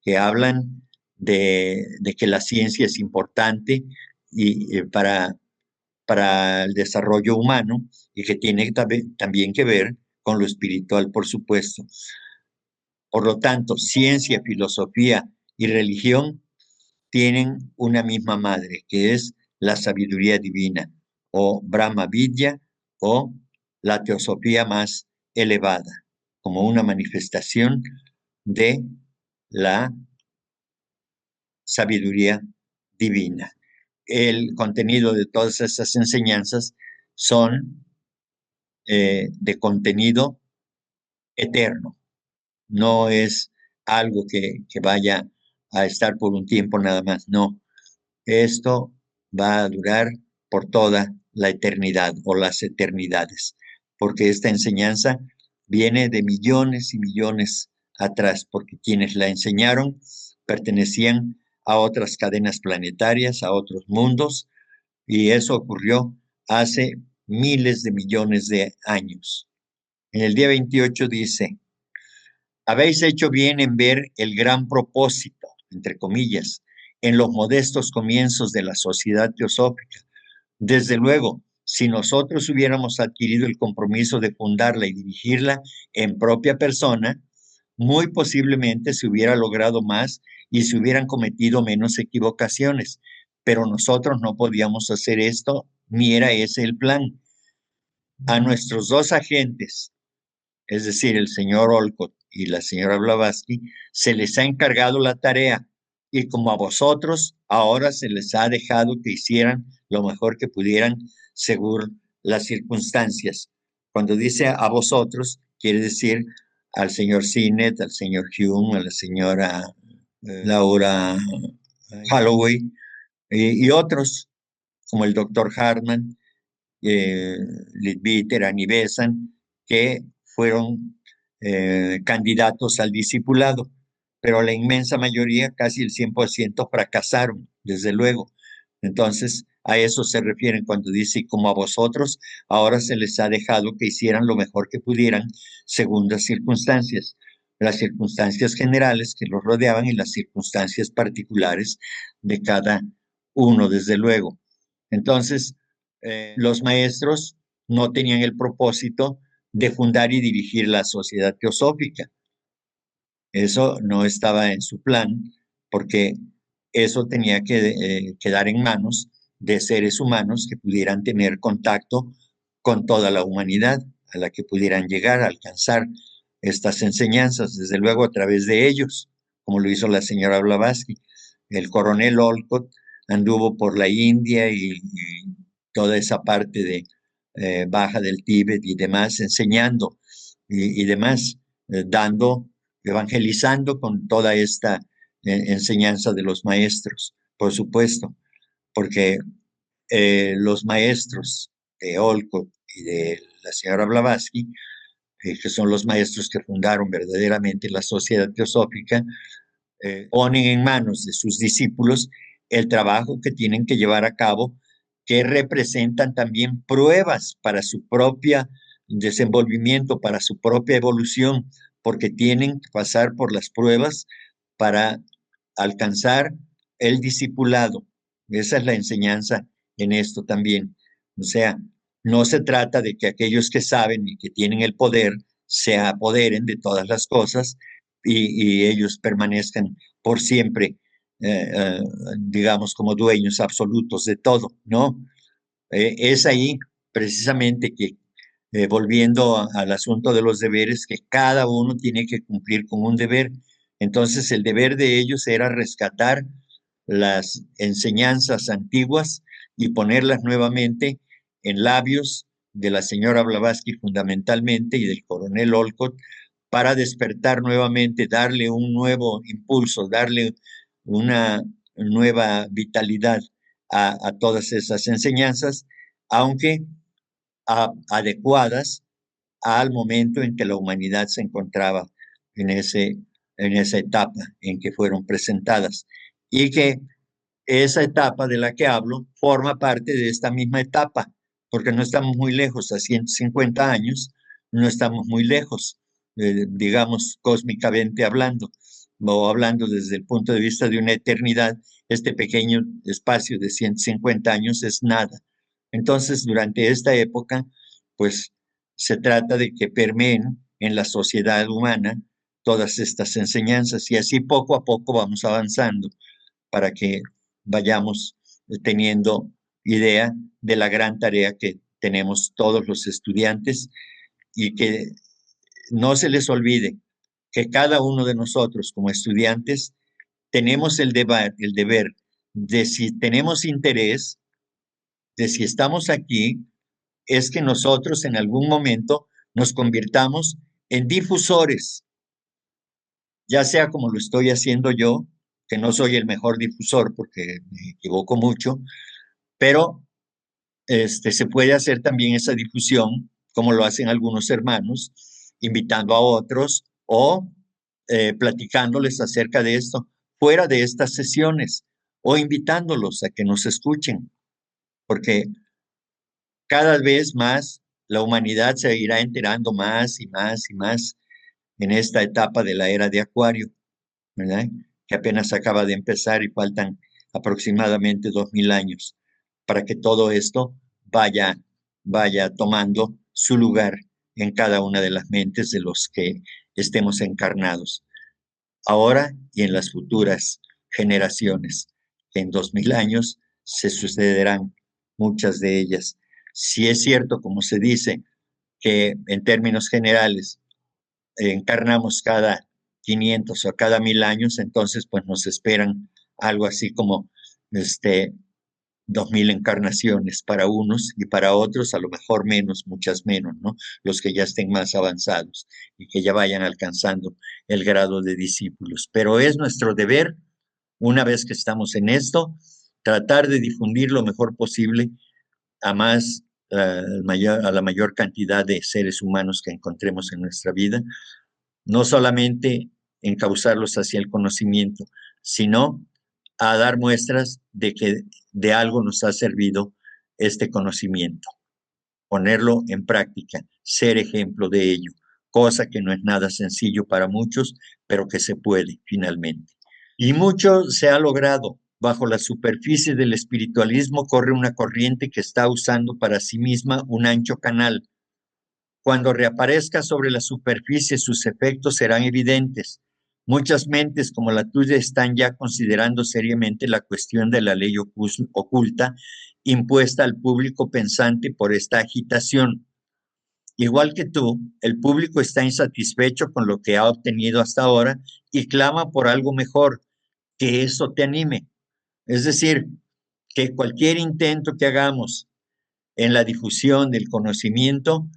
que hablan de que la ciencia es importante y, para el desarrollo humano y que tiene también que ver con lo espiritual, por supuesto. Por lo tanto, ciencia, filosofía y religión tienen una misma madre, que es la sabiduría divina, o Brahma Vidya, o la teosofía más elevada, como una manifestación de la sabiduría divina. El contenido de todas esas enseñanzas son de contenido eterno, no es algo que vaya a estar por un tiempo nada más, no, esto va a durar por toda la eternidad o las eternidades, porque esta enseñanza viene de millones y millones atrás, porque quienes la enseñaron pertenecían a otras cadenas planetarias, a otros mundos, y eso ocurrió hace miles de millones de años. En el día 28 dice, habéis hecho bien en ver el gran propósito, entre comillas, en los modestos comienzos de la sociedad teosófica. Desde luego, si nosotros hubiéramos adquirido el compromiso de fundarla y dirigirla en propia persona, muy posiblemente se hubiera logrado más y se hubieran cometido menos equivocaciones, pero nosotros no podíamos hacer esto, ni era ese el plan. A nuestros dos agentes, es decir, el señor Olcott y la señora Blavatsky, se les ha encargado la tarea y como a vosotros, ahora se les ha dejado que hicieran lo mejor que pudieran según las circunstancias. Cuando dice a vosotros, quiere decir al señor Sinnett, al señor Hume, a la señora Laura Holloway y otros, como el doctor Hartman, Leadbeater, Annie Besant, que fueron candidatos al discipulado, pero la inmensa mayoría, casi el 100%, fracasaron, desde luego. Entonces, A eso se refieren cuando dice, como a vosotros, ahora se les ha dejado que hicieran lo mejor que pudieran según las circunstancias generales que los rodeaban y las circunstancias particulares de cada uno, desde luego. Entonces, los maestros no tenían el propósito de fundar y dirigir la sociedad teosófica. Eso no estaba en su plan, porque eso tenía que quedar en manos de seres humanos que pudieran tener contacto con toda la humanidad, a la que pudieran llegar a alcanzar estas enseñanzas, desde luego a través de ellos, como lo hizo la señora Blavatsky. El coronel Olcott anduvo por la India y toda esa parte de Baja del Tíbet y demás, enseñando y demás, dando, evangelizando con toda esta enseñanza de los maestros, por supuesto, porque los maestros de Olcott y de la señora Blavatsky, que son los maestros que fundaron verdaderamente la Sociedad Teosófica, ponen en manos de sus discípulos el trabajo que tienen que llevar a cabo, que representan también pruebas para su propio desenvolvimiento, para su propia evolución, porque tienen que pasar por las pruebas para alcanzar el discipulado. Esa es la enseñanza en esto también. O sea, no se trata de que aquellos que saben y que tienen el poder se apoderen de todas las cosas y ellos permanezcan por siempre, digamos, como dueños absolutos de todo, ¿no? Es ahí precisamente que, volviendo al asunto de los deberes, que cada uno tiene que cumplir con un deber. Entonces, el deber de ellos era rescatar las enseñanzas antiguas y ponerlas nuevamente en labios de la señora Blavatsky fundamentalmente y del coronel Olcott para despertar nuevamente, darle un nuevo impulso, darle una nueva vitalidad a todas esas enseñanzas, aunque adecuadas al momento en que la humanidad se encontraba en, en esa etapa en que fueron presentadas. Y que esa etapa de la que hablo forma parte de esta misma etapa, porque no estamos muy lejos, a 150 años, no estamos muy lejos, digamos, cósmicamente hablando, o hablando desde el punto de vista de una eternidad, este pequeño espacio de 150 años es nada. Entonces, durante esta época, pues se trata de que permeen en la sociedad humana todas estas enseñanzas y así poco a poco vamos avanzando para que vayamos teniendo idea de la gran tarea que tenemos todos los estudiantes y que no se les olvide que cada uno de nosotros como estudiantes tenemos el deber de, si tenemos interés, de si estamos aquí, es que nosotros en algún momento nos convirtamos en difusores, ya sea como lo estoy haciendo yo, que no soy el mejor difusor porque me equivoco mucho, pero se puede hacer también esa difusión, como lo hacen algunos hermanos, invitando a otros o platicándoles acerca de esto fuera de estas sesiones o invitándolos a que nos escuchen, porque cada vez más la humanidad se irá enterando más y más y más en esta etapa de la era de Acuario, ¿verdad? Que apenas acaba de empezar y faltan aproximadamente 2000 años para que todo esto vaya tomando su lugar en cada una de las mentes de los que estemos encarnados, ahora y en las futuras generaciones, que en 2000 años se sucederán muchas de ellas. Si es cierto, como se dice, que en términos generales encarnamos cada 500 o cada 1000 años, entonces pues nos esperan algo así como 2000 encarnaciones para unos y para otros a lo mejor menos, muchas menos, ¿no? Los que ya estén más avanzados y que ya vayan alcanzando el grado de discípulos. Pero es nuestro deber, una vez que estamos en esto, tratar de difundir lo mejor posible a más, a la mayor cantidad de seres humanos que encontremos en nuestra vida, no solamente encauzarlos hacia el conocimiento, sino a dar muestras de que de algo nos ha servido este conocimiento. Ponerlo en práctica, ser ejemplo de ello, cosa que no es nada sencillo para muchos, pero que se puede finalmente. Y mucho se ha logrado. Bajo la superficie del espiritualismo corre una corriente que está usando para sí misma un ancho canal. Cuando reaparezca sobre la superficie, sus efectos serán evidentes. Muchas mentes como la tuya están ya considerando seriamente la cuestión de la ley oculta impuesta al público pensante por esta agitación. Igual que tú, el público está insatisfecho con lo que ha obtenido hasta ahora y clama por algo mejor, que eso te anime. Es decir, que cualquier intento que hagamos en la difusión del conocimiento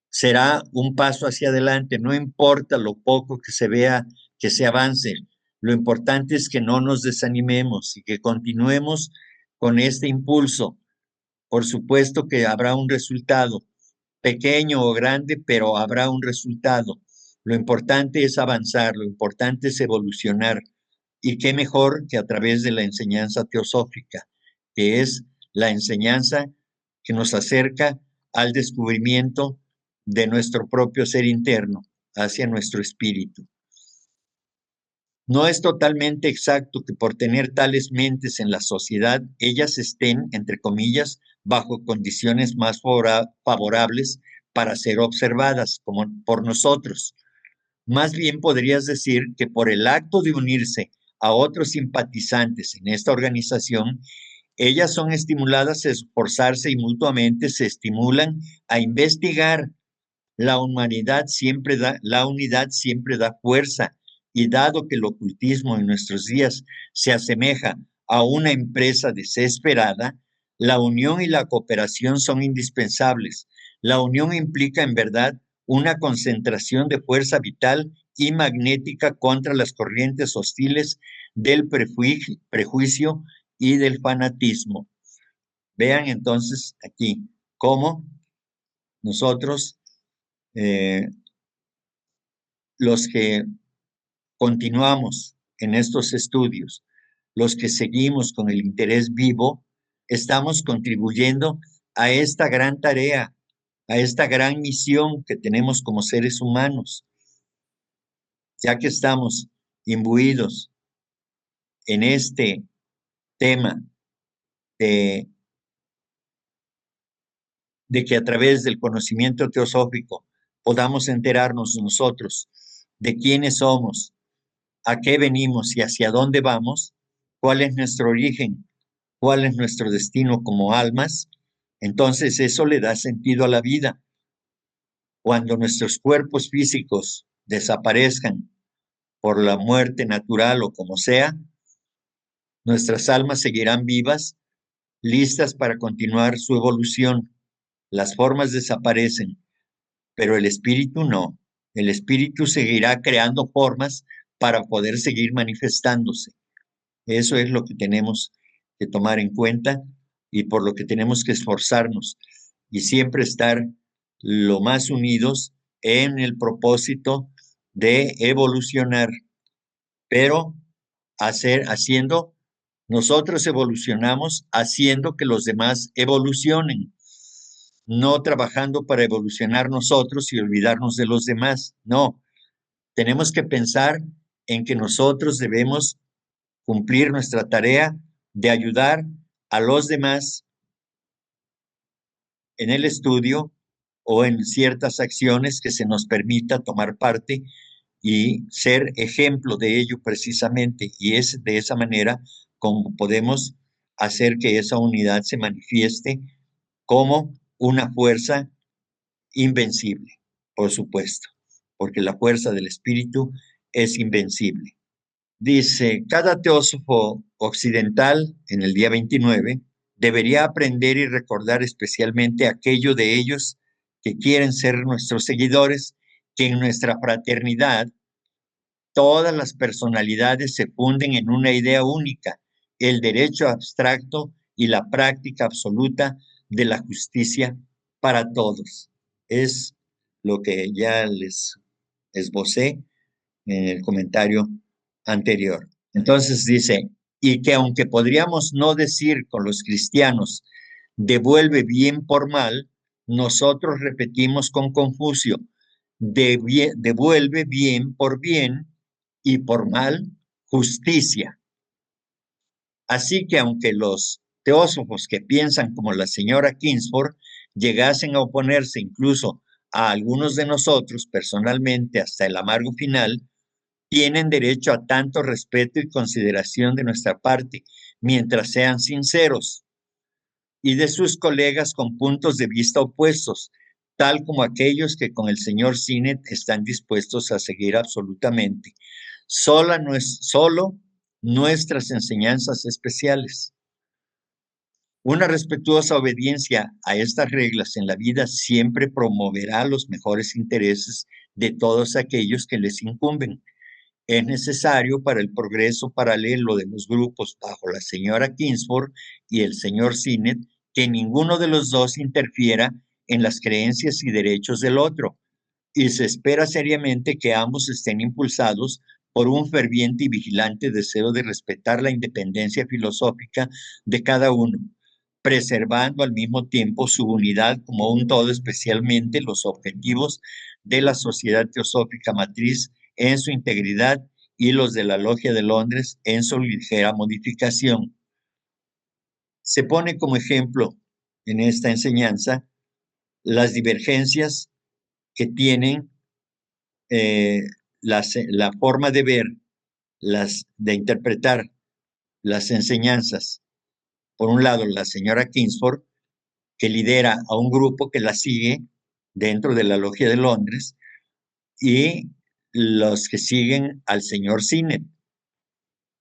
será un paso hacia adelante, no importa lo poco que se vea que se avance, lo importante es que no nos desanimemos y que continuemos con este impulso. Por supuesto que habrá un resultado, pequeño o grande, pero habrá un resultado. Lo importante es avanzar, lo importante es evolucionar. Y qué mejor que a través de la enseñanza teosófica, que es la enseñanza que nos acerca al descubrimiento de nuestro propio ser interno, hacia nuestro espíritu. No es totalmente exacto que por tener tales mentes en la sociedad, ellas estén, entre comillas, bajo condiciones más favorables para ser observadas como por nosotros. Más bien podrías decir que por el acto de unirse a otros simpatizantes en esta organización, ellas son estimuladas a esforzarse y mutuamente se estimulan a investigar. La unidad siempre da fuerza, y dado que el ocultismo en nuestros días se asemeja a una empresa desesperada, la unión y la cooperación son indispensables. La unión implica en verdad una concentración de fuerza vital y magnética contra las corrientes hostiles del prejuicio y del fanatismo. Vean entonces aquí cómo nosotros, los que continuamos en estos estudios, los que seguimos con el interés vivo, estamos contribuyendo a esta gran tarea, a esta gran misión que tenemos como seres humanos, ya que estamos imbuidos en este tema de, de que a través del conocimiento teosófico podamos enterarnos nosotros de quiénes somos, a qué venimos y hacia dónde vamos, cuál es nuestro origen, cuál es nuestro destino como almas, entonces eso le da sentido a la vida. Cuando nuestros cuerpos físicos desaparezcan por la muerte natural o como sea, nuestras almas seguirán vivas, listas para continuar su evolución. Las formas desaparecen, pero el espíritu no. El espíritu seguirá creando formas para poder seguir manifestándose. Eso es lo que tenemos que tomar en cuenta y por lo que tenemos que esforzarnos y siempre estar lo más unidos en el propósito de evolucionar, pero haciendo, nosotros evolucionamos haciendo que los demás evolucionen, no trabajando para evolucionar nosotros y olvidarnos de los demás. No, tenemos que pensar en que nosotros debemos cumplir nuestra tarea de ayudar a los demás en el estudio o en ciertas acciones que se nos permita tomar parte y ser ejemplo de ello precisamente. Y es de esa manera como podemos hacer que esa unidad se manifieste como una fuerza invencible, por supuesto, porque la fuerza del espíritu es invencible. Dice, cada teósofo occidental en el día 29 debería aprender y recordar especialmente aquello de ellos que quieren ser nuestros seguidores, que en nuestra fraternidad todas las personalidades se funden en una idea única, el derecho abstracto y la práctica absoluta de la justicia para todos. Es lo que ya les esbocé en el comentario anterior. Entonces dice, y que aunque podríamos no decir con los cristianos, devuelve bien por mal, nosotros repetimos con Confucio, devuelve bien por bien y por mal justicia. Así que aunque los teósofos que piensan como la señora Kingsford llegasen a oponerse incluso a algunos de nosotros personalmente hasta el amargo final, tienen derecho a tanto respeto y consideración de nuestra parte, mientras sean sinceros, y de sus colegas con puntos de vista opuestos, tal como aquellos que con el señor Sinet están dispuestos a seguir absolutamente. Solo nuestras enseñanzas especiales. Una respetuosa obediencia a estas reglas en la vida siempre promoverá los mejores intereses de todos aquellos que les incumben. Es necesario para el progreso paralelo de los grupos bajo la señora Kingsford y el señor Sinet que ninguno de los dos interfiera en las creencias y derechos del otro, y se espera seriamente que ambos estén impulsados por un ferviente y vigilante deseo de respetar la independencia filosófica de cada uno, preservando al mismo tiempo su unidad como un todo, especialmente los objetivos de la Sociedad Teosófica Matriz en su integridad y los de la Logia de Londres en su ligera modificación. Se pone como ejemplo en esta enseñanza las divergencias que tienen la forma de ver, de interpretar las enseñanzas. Por un lado, la señora Kingsford, que lidera a un grupo que la sigue dentro de la Logia de Londres, y los que siguen al señor Sinet.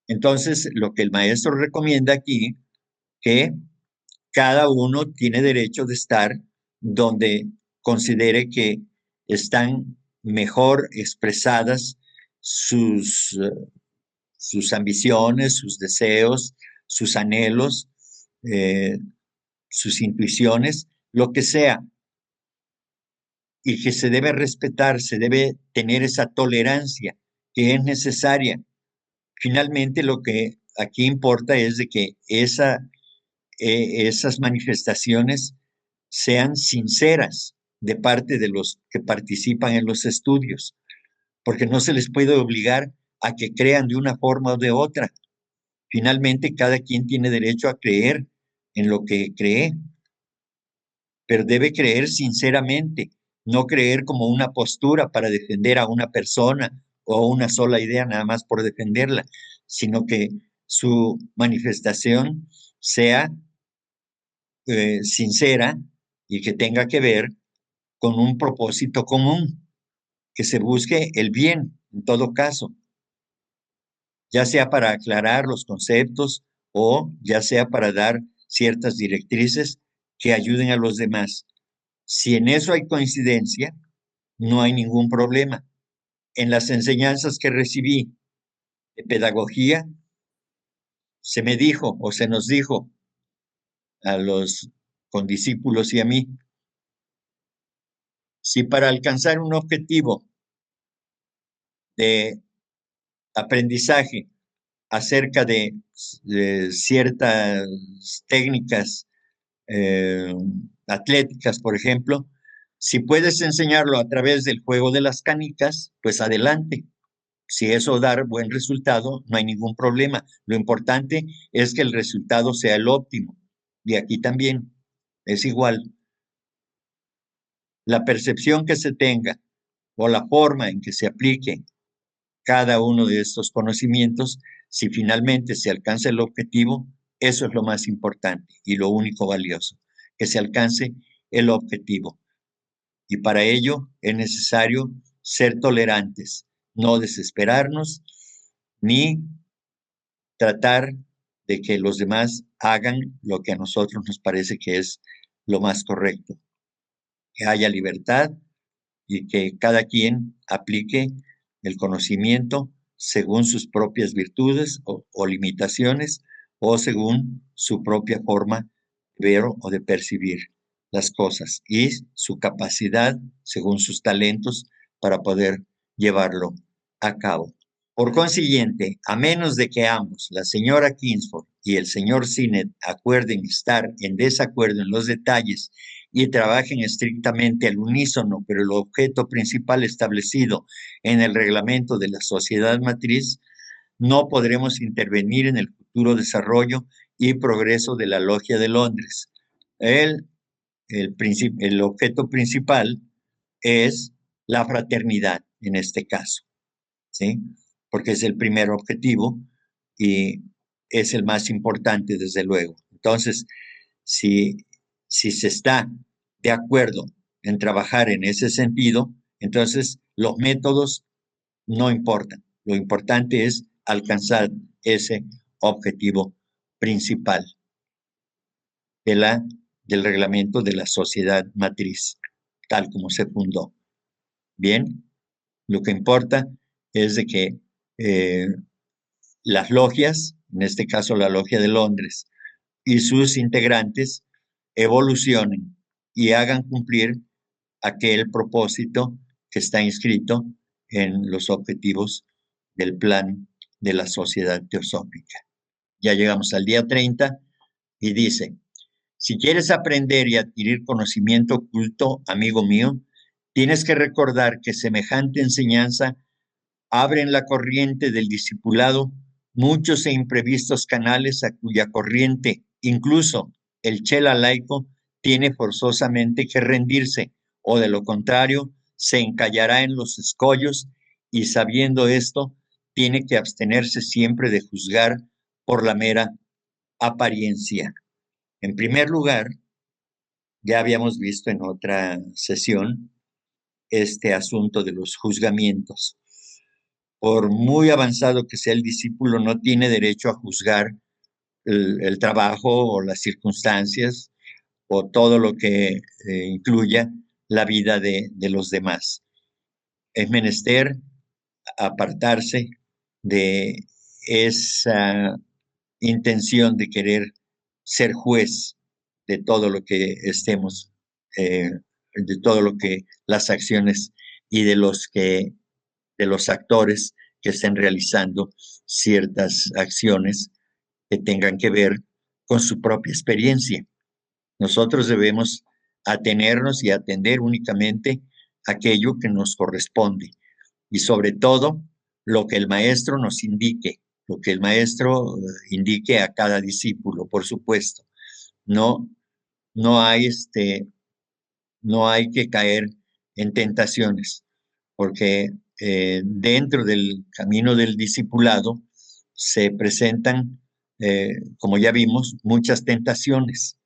Entonces, lo que el maestro recomienda aquí, que cada uno tiene derecho de estar donde considere que están mejor expresadas sus ambiciones, sus deseos, sus anhelos, sus intuiciones, lo que sea, y que se debe respetar, se debe tener esa tolerancia que es necesaria. Finalmente, lo que aquí importa es de que esas manifestaciones sean sinceras de parte de los que participan en los estudios, porque no se les puede obligar a que crean de una forma o de otra. Finalmente, cada quien tiene derecho a creer en lo que cree, pero debe creer sinceramente, no creer como una postura para defender a una persona o una sola idea nada más por defenderla, sino que su manifestación sea sincera y que tenga que ver con un propósito común, que se busque el bien en todo caso, ya sea para aclarar los conceptos o ya sea para dar ciertas directrices que ayuden a los demás. Si en eso hay coincidencia, no hay ningún problema. En las enseñanzas que recibí de pedagogía, se me dijo o se nos dijo a los condiscípulos y a mí, si para alcanzar un objetivo de aprendizaje acerca de ciertas técnicas atléticas, por ejemplo, si puedes enseñarlo a través del juego de las canicas, pues adelante. Si eso da buen resultado, no hay ningún problema. Lo importante es que el resultado sea el óptimo. Y aquí también es igual. La percepción que se tenga o la forma en que se aplique cada uno de estos conocimientos, si finalmente se alcanza el objetivo, eso es lo más importante y lo único valioso, que se alcance el objetivo. Y para ello es necesario ser tolerantes, no desesperarnos, ni tratar de que los demás hagan lo que a nosotros nos parece que es lo más correcto. Que haya libertad y que cada quien aplique el conocimiento según sus propias virtudes o limitaciones o según su propia forma de ver o de percibir las cosas y su capacidad según sus talentos para poder llevarlo a cabo. Por consiguiente, a menos de que ambos, la señora Kingsford y el señor Sinet, acuerden estar en desacuerdo en los detalles y trabajen estrictamente al unísono, pero el objeto principal establecido en el reglamento de la sociedad matriz, no podremos intervenir en el futuro desarrollo y progreso de la Logia de Londres. El objeto principal es la fraternidad en este caso, ¿sí? Porque es el primer objetivo y es el más importante, desde luego. Entonces, si, si se está de acuerdo en trabajar en ese sentido, entonces los métodos no importan. Lo importante es alcanzar ese objetivo principal de del reglamento de la sociedad matriz, tal como se fundó. Bien, lo que importa es de que las logias, en este caso la Logia de Londres, y sus integrantes evolucionen y hagan cumplir aquel propósito que está inscrito en los objetivos del plan de la sociedad teosófica. Ya llegamos al día 30 y dice, si quieres aprender y adquirir conocimiento oculto, amigo mío, tienes que recordar que semejante enseñanza abre en la corriente del discipulado muchos e imprevistos canales a cuya corriente incluso el chela laico tiene forzosamente que rendirse, o de lo contrario se encallará en los escollos y, sabiendo esto, tiene que abstenerse siempre de juzgar por la mera apariencia. En primer lugar, ya habíamos visto en otra sesión este asunto de los juzgamientos. Por muy avanzado que sea el discípulo, no tiene derecho a juzgar el trabajo o las circunstancias o todo lo que incluya la vida de los demás. Es menester apartarse de esa intención de querer ser juez de todo lo que estemos, de todo lo que las acciones y de los actores que estén realizando ciertas acciones que tengan que ver con su propia experiencia. Nosotros debemos atenernos y atender únicamente aquello que nos corresponde y, sobre todo, lo que el maestro nos indique, lo que el maestro indique a cada discípulo, por supuesto. No, no hay no hay que caer en tentaciones, porque dentro del camino del discipulado se presentan, como ya vimos, muchas tentaciones.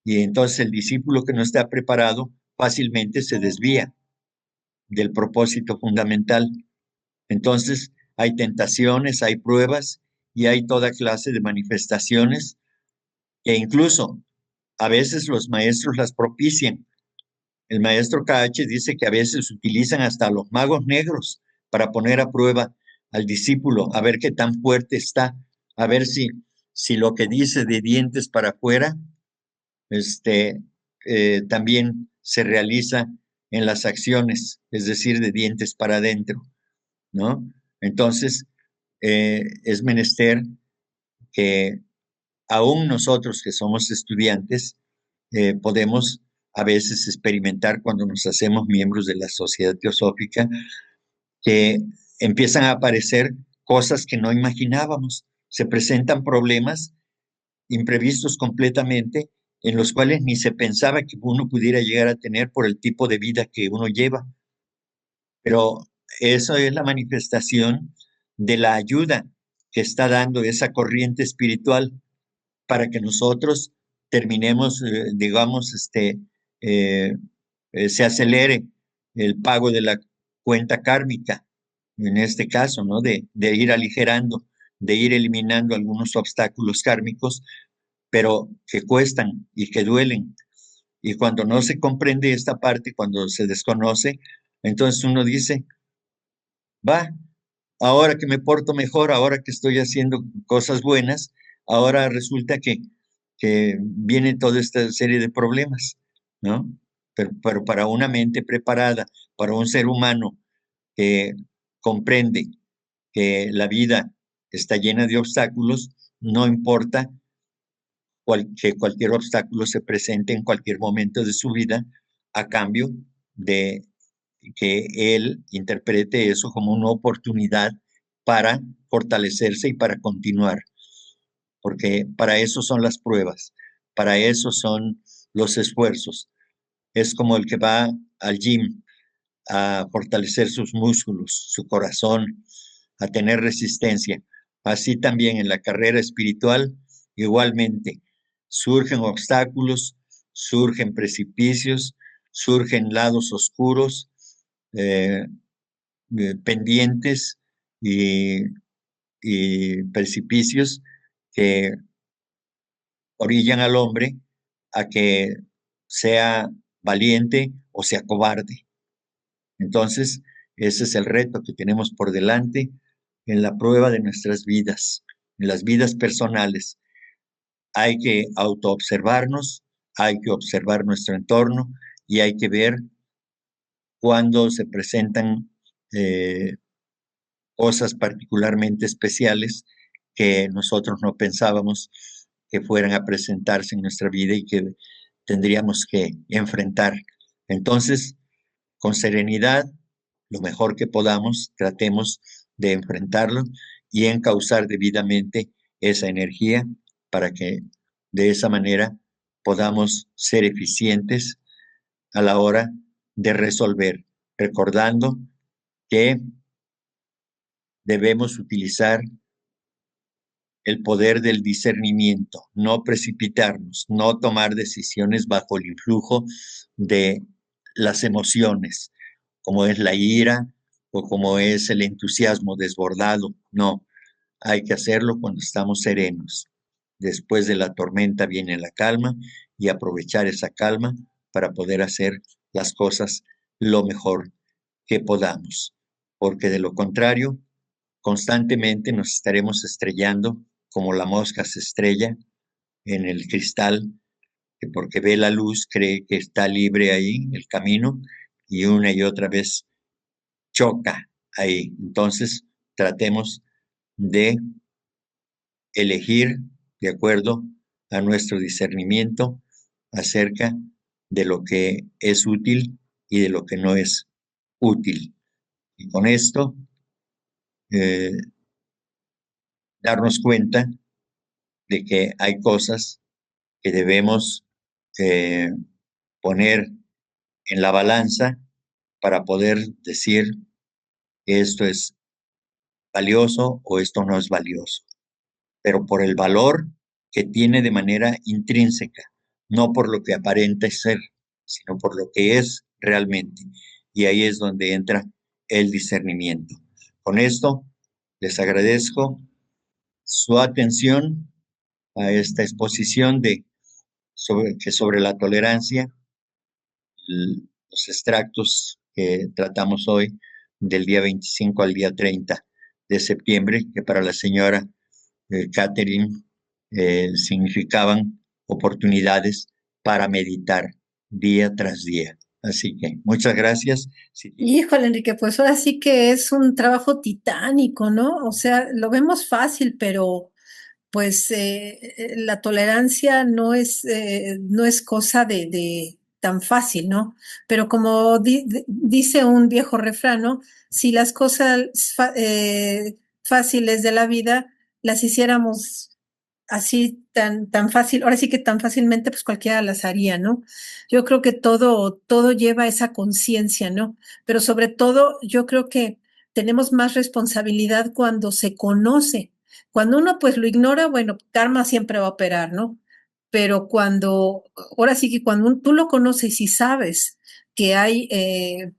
Y entonces el discípulo que no está preparado fácilmente se desvía del propósito fundamental. Entonces hay tentaciones, hay pruebas y hay toda clase de manifestaciones que incluso a veces los maestros las propician. El maestro KH dice que a veces utilizan hasta los magos negros para poner a prueba al discípulo, a ver qué tan fuerte está, a ver si lo que dice de dientes para afuera también se realiza en las acciones, es decir, de dientes para adentro, ¿no? Entonces, es menester que aún nosotros que somos estudiantes, podemos a veces experimentar cuando nos hacemos miembros de la sociedad teosófica, que empiezan a aparecer cosas que no imaginábamos, se presentan problemas imprevistos completamente, en los cuales ni se pensaba que uno pudiera llegar a tener por el tipo de vida que uno lleva. Pero eso es la manifestación de la ayuda que está dando esa corriente espiritual para que nosotros terminemos, digamos, se acelere el pago de la cuenta kármica, en este caso, ¿no? De ir aligerando, de ir eliminando algunos obstáculos kármicos, pero que cuestan y que duelen. Y cuando no se comprende esta parte, cuando se desconoce, entonces uno dice, va, ahora que me porto mejor, ahora que estoy haciendo cosas buenas, ahora resulta que viene toda esta serie de problemas, ¿no? Pero para una mente preparada, para un ser humano que comprende que la vida está llena de obstáculos, no importa que cualquier obstáculo se presente en cualquier momento de su vida, a cambio de que él interprete eso como una oportunidad para fortalecerse y para continuar, porque para eso son las pruebas, para eso son los esfuerzos. Es como el que va al gym a fortalecer sus músculos, su corazón, a tener resistencia. Así también en la carrera espiritual, igualmente, surgen obstáculos, surgen precipicios, surgen lados oscuros, eh, pendientes y, y precipicios que orillan al hombre a que sea valiente o sea cobarde. Entonces, ese es el reto que tenemos por delante en la prueba de nuestras vidas, en las vidas personales. Hay que autoobservarnos, hay que observar nuestro entorno y hay que ver cuando se presentan eh, cosas particularmente especiales que nosotros no pensábamos que fueran a presentarse en nuestra vida y que tendríamos que enfrentar. Entonces, con serenidad, lo mejor que podamos, tratemos de enfrentarlo y encauzar debidamente esa energía para que de esa manera podamos ser eficientes a la hora de resolver, recordando que debemos utilizar el poder del discernimiento, no precipitarnos, no tomar decisiones bajo el influjo de las emociones, como es la ira o como es el entusiasmo desbordado. No, hay que hacerlo cuando estamos serenos. Después de la tormenta viene la calma y aprovechar esa calma para poder hacer las cosas lo mejor que podamos, porque de lo contrario, constantemente nos estaremos estrellando como la mosca se estrella en el cristal, que porque ve la luz cree que está libre ahí el camino y una y otra vez choca ahí. Entonces, tratemos de elegir de acuerdo a nuestro discernimiento acerca de lo que es útil y de lo que no es útil. Y con esto, eh, darnos cuenta de que hay cosas que debemos eh, poner en la balanza para poder decir que esto es valioso o esto no es valioso, pero por el valor que tiene de manera intrínseca, no por lo que aparenta ser, sino por lo que es realmente. Y ahí es donde entra el discernimiento. Con esto, les agradezco su atención a esta exposición sobre la tolerancia, los extractos que tratamos hoy del día 25 al día 30 de septiembre, que para la señora Catherine significaban oportunidades para meditar día tras día. Así que muchas gracias. Híjole, Enrique, pues ahora sí que es un trabajo titánico, ¿no? O sea, lo vemos fácil, pero pues la tolerancia no es cosa de tan fácil, ¿no? Pero como dice un viejo refrán, ¿no? Si las cosas fáciles de la vida las hiciéramos así tan fácil, ahora sí que tan fácilmente, pues cualquiera las haría, ¿no? Yo creo que todo lleva esa conciencia, ¿no? Pero sobre todo, yo creo que tenemos más responsabilidad cuando se conoce. Cuando uno pues lo ignora, bueno, karma siempre va a operar, ¿no? Pero ahora sí que cuando tú lo conoces y sabes que hay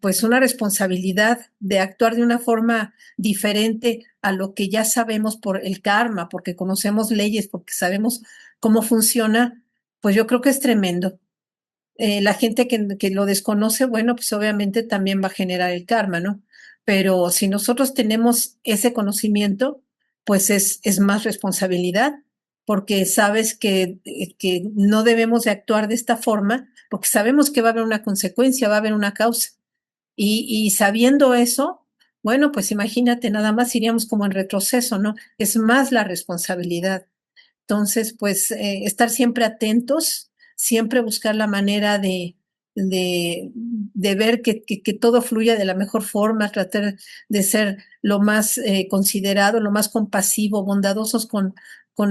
pues una responsabilidad de actuar de una forma diferente a lo que ya sabemos por el karma, porque conocemos leyes, porque sabemos cómo funciona, pues yo creo que es tremendo. La gente que lo desconoce, bueno, pues obviamente también va a generar el karma, ¿no? Pero si nosotros tenemos ese conocimiento, pues es más responsabilidad, porque sabes que no debemos de actuar de esta forma, porque sabemos que va a haber una consecuencia, va a haber una causa. Y sabiendo eso, bueno, pues imagínate, nada más iríamos como en retroceso, ¿no? Es más la responsabilidad. Entonces, pues estar siempre atentos, siempre buscar la manera de ver que todo fluya de la mejor forma, tratar de ser lo más considerado, lo más compasivo, bondadosos con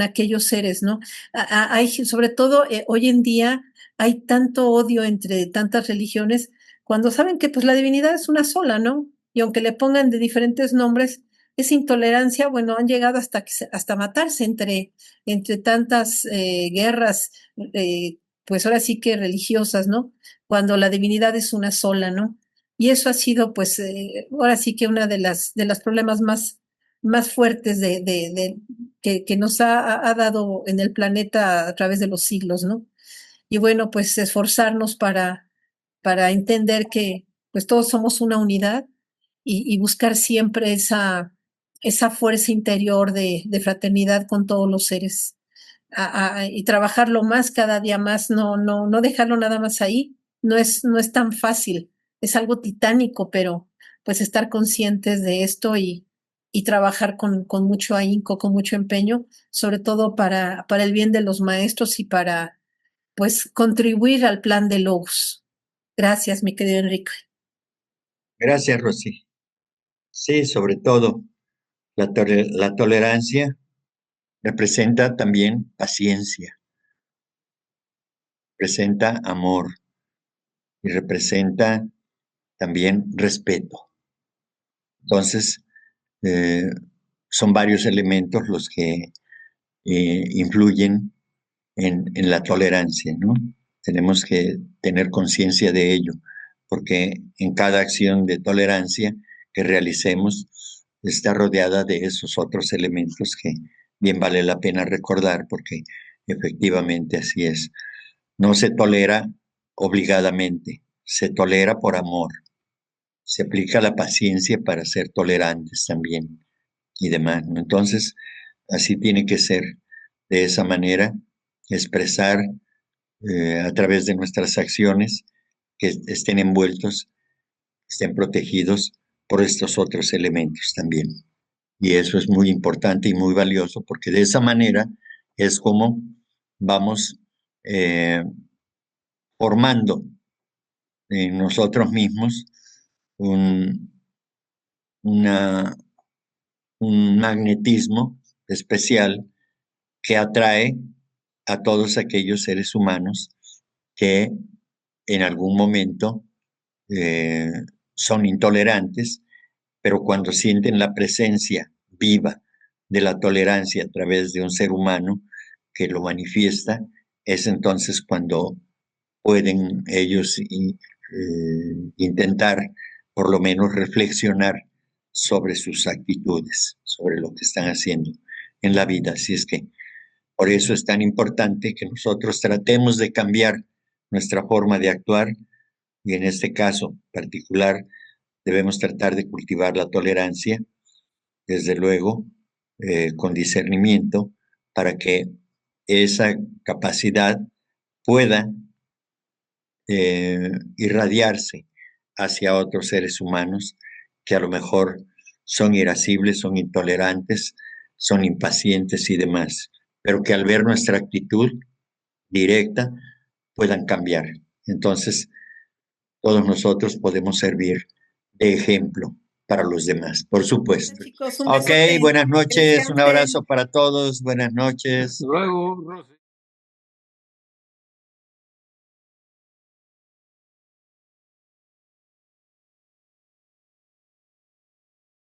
aquellos seres, ¿no? Hay, sobre todo, hoy en día hay tanto odio entre tantas religiones, cuando saben que pues la divinidad es una sola, ¿no? Y aunque le pongan de diferentes nombres, esa intolerancia, bueno, han llegado hasta matarse entre tantas guerras, pues ahora sí que religiosas, ¿no? Cuando la divinidad es una sola, ¿no? Y eso ha sido, pues, ahora sí que una de las problemas más fuertes que nos ha dado en el planeta a través de los siglos, ¿no? Y bueno, pues esforzarnos para entender que pues todos somos una unidad y buscar siempre esa fuerza interior de fraternidad con todos los seres y trabajarlo más cada día más, no dejarlo nada más ahí, no es tan fácil, es algo titánico, pero pues estar conscientes de esto y trabajar con mucho ahínco, con mucho empeño, sobre todo para el bien de los maestros y para pues contribuir al plan de Logos. Gracias, mi querido Enrique. Gracias, Rosy. Sí, sobre todo la tolerancia representa también paciencia, representa amor y representa también respeto. Entonces, eh, son varios elementos los que influyen en la tolerancia, ¿no? Tenemos que tener conciencia de ello, porque en cada acción de tolerancia que realicemos está rodeada de esos otros elementos que bien vale la pena recordar, porque efectivamente así es. No se tolera obligadamente, se tolera por amor. Se aplica la paciencia para ser tolerantes también y demás, ¿no? Entonces, así tiene que ser, de esa manera, expresar a través de nuestras acciones que estén envueltos, estén protegidos por estos otros elementos también. Y eso es muy importante y muy valioso porque de esa manera es como vamos formando en nosotros mismos un, una, un magnetismo especial que atrae a todos aquellos seres humanos que en algún momento eh, son intolerantes, pero cuando sienten la presencia viva de la tolerancia a través de un ser humano que lo manifiesta, es entonces cuando pueden ellos intentar por lo menos reflexionar sobre sus actitudes, sobre lo que están haciendo en la vida. Así es que por eso es tan importante que nosotros tratemos de cambiar nuestra forma de actuar y en este caso particular debemos tratar de cultivar la tolerancia, desde luego, con discernimiento, para que esa capacidad pueda irradiarse hacia otros seres humanos que a lo mejor son irascibles, son intolerantes, son impacientes y demás, pero que al ver nuestra actitud directa puedan cambiar. Entonces, todos nosotros podemos servir de ejemplo para los demás, por supuesto. Chicos, un Ok, besote. buenas Que noches, un descansen. abrazo para todos, buenas noches. Hasta luego, Rosy.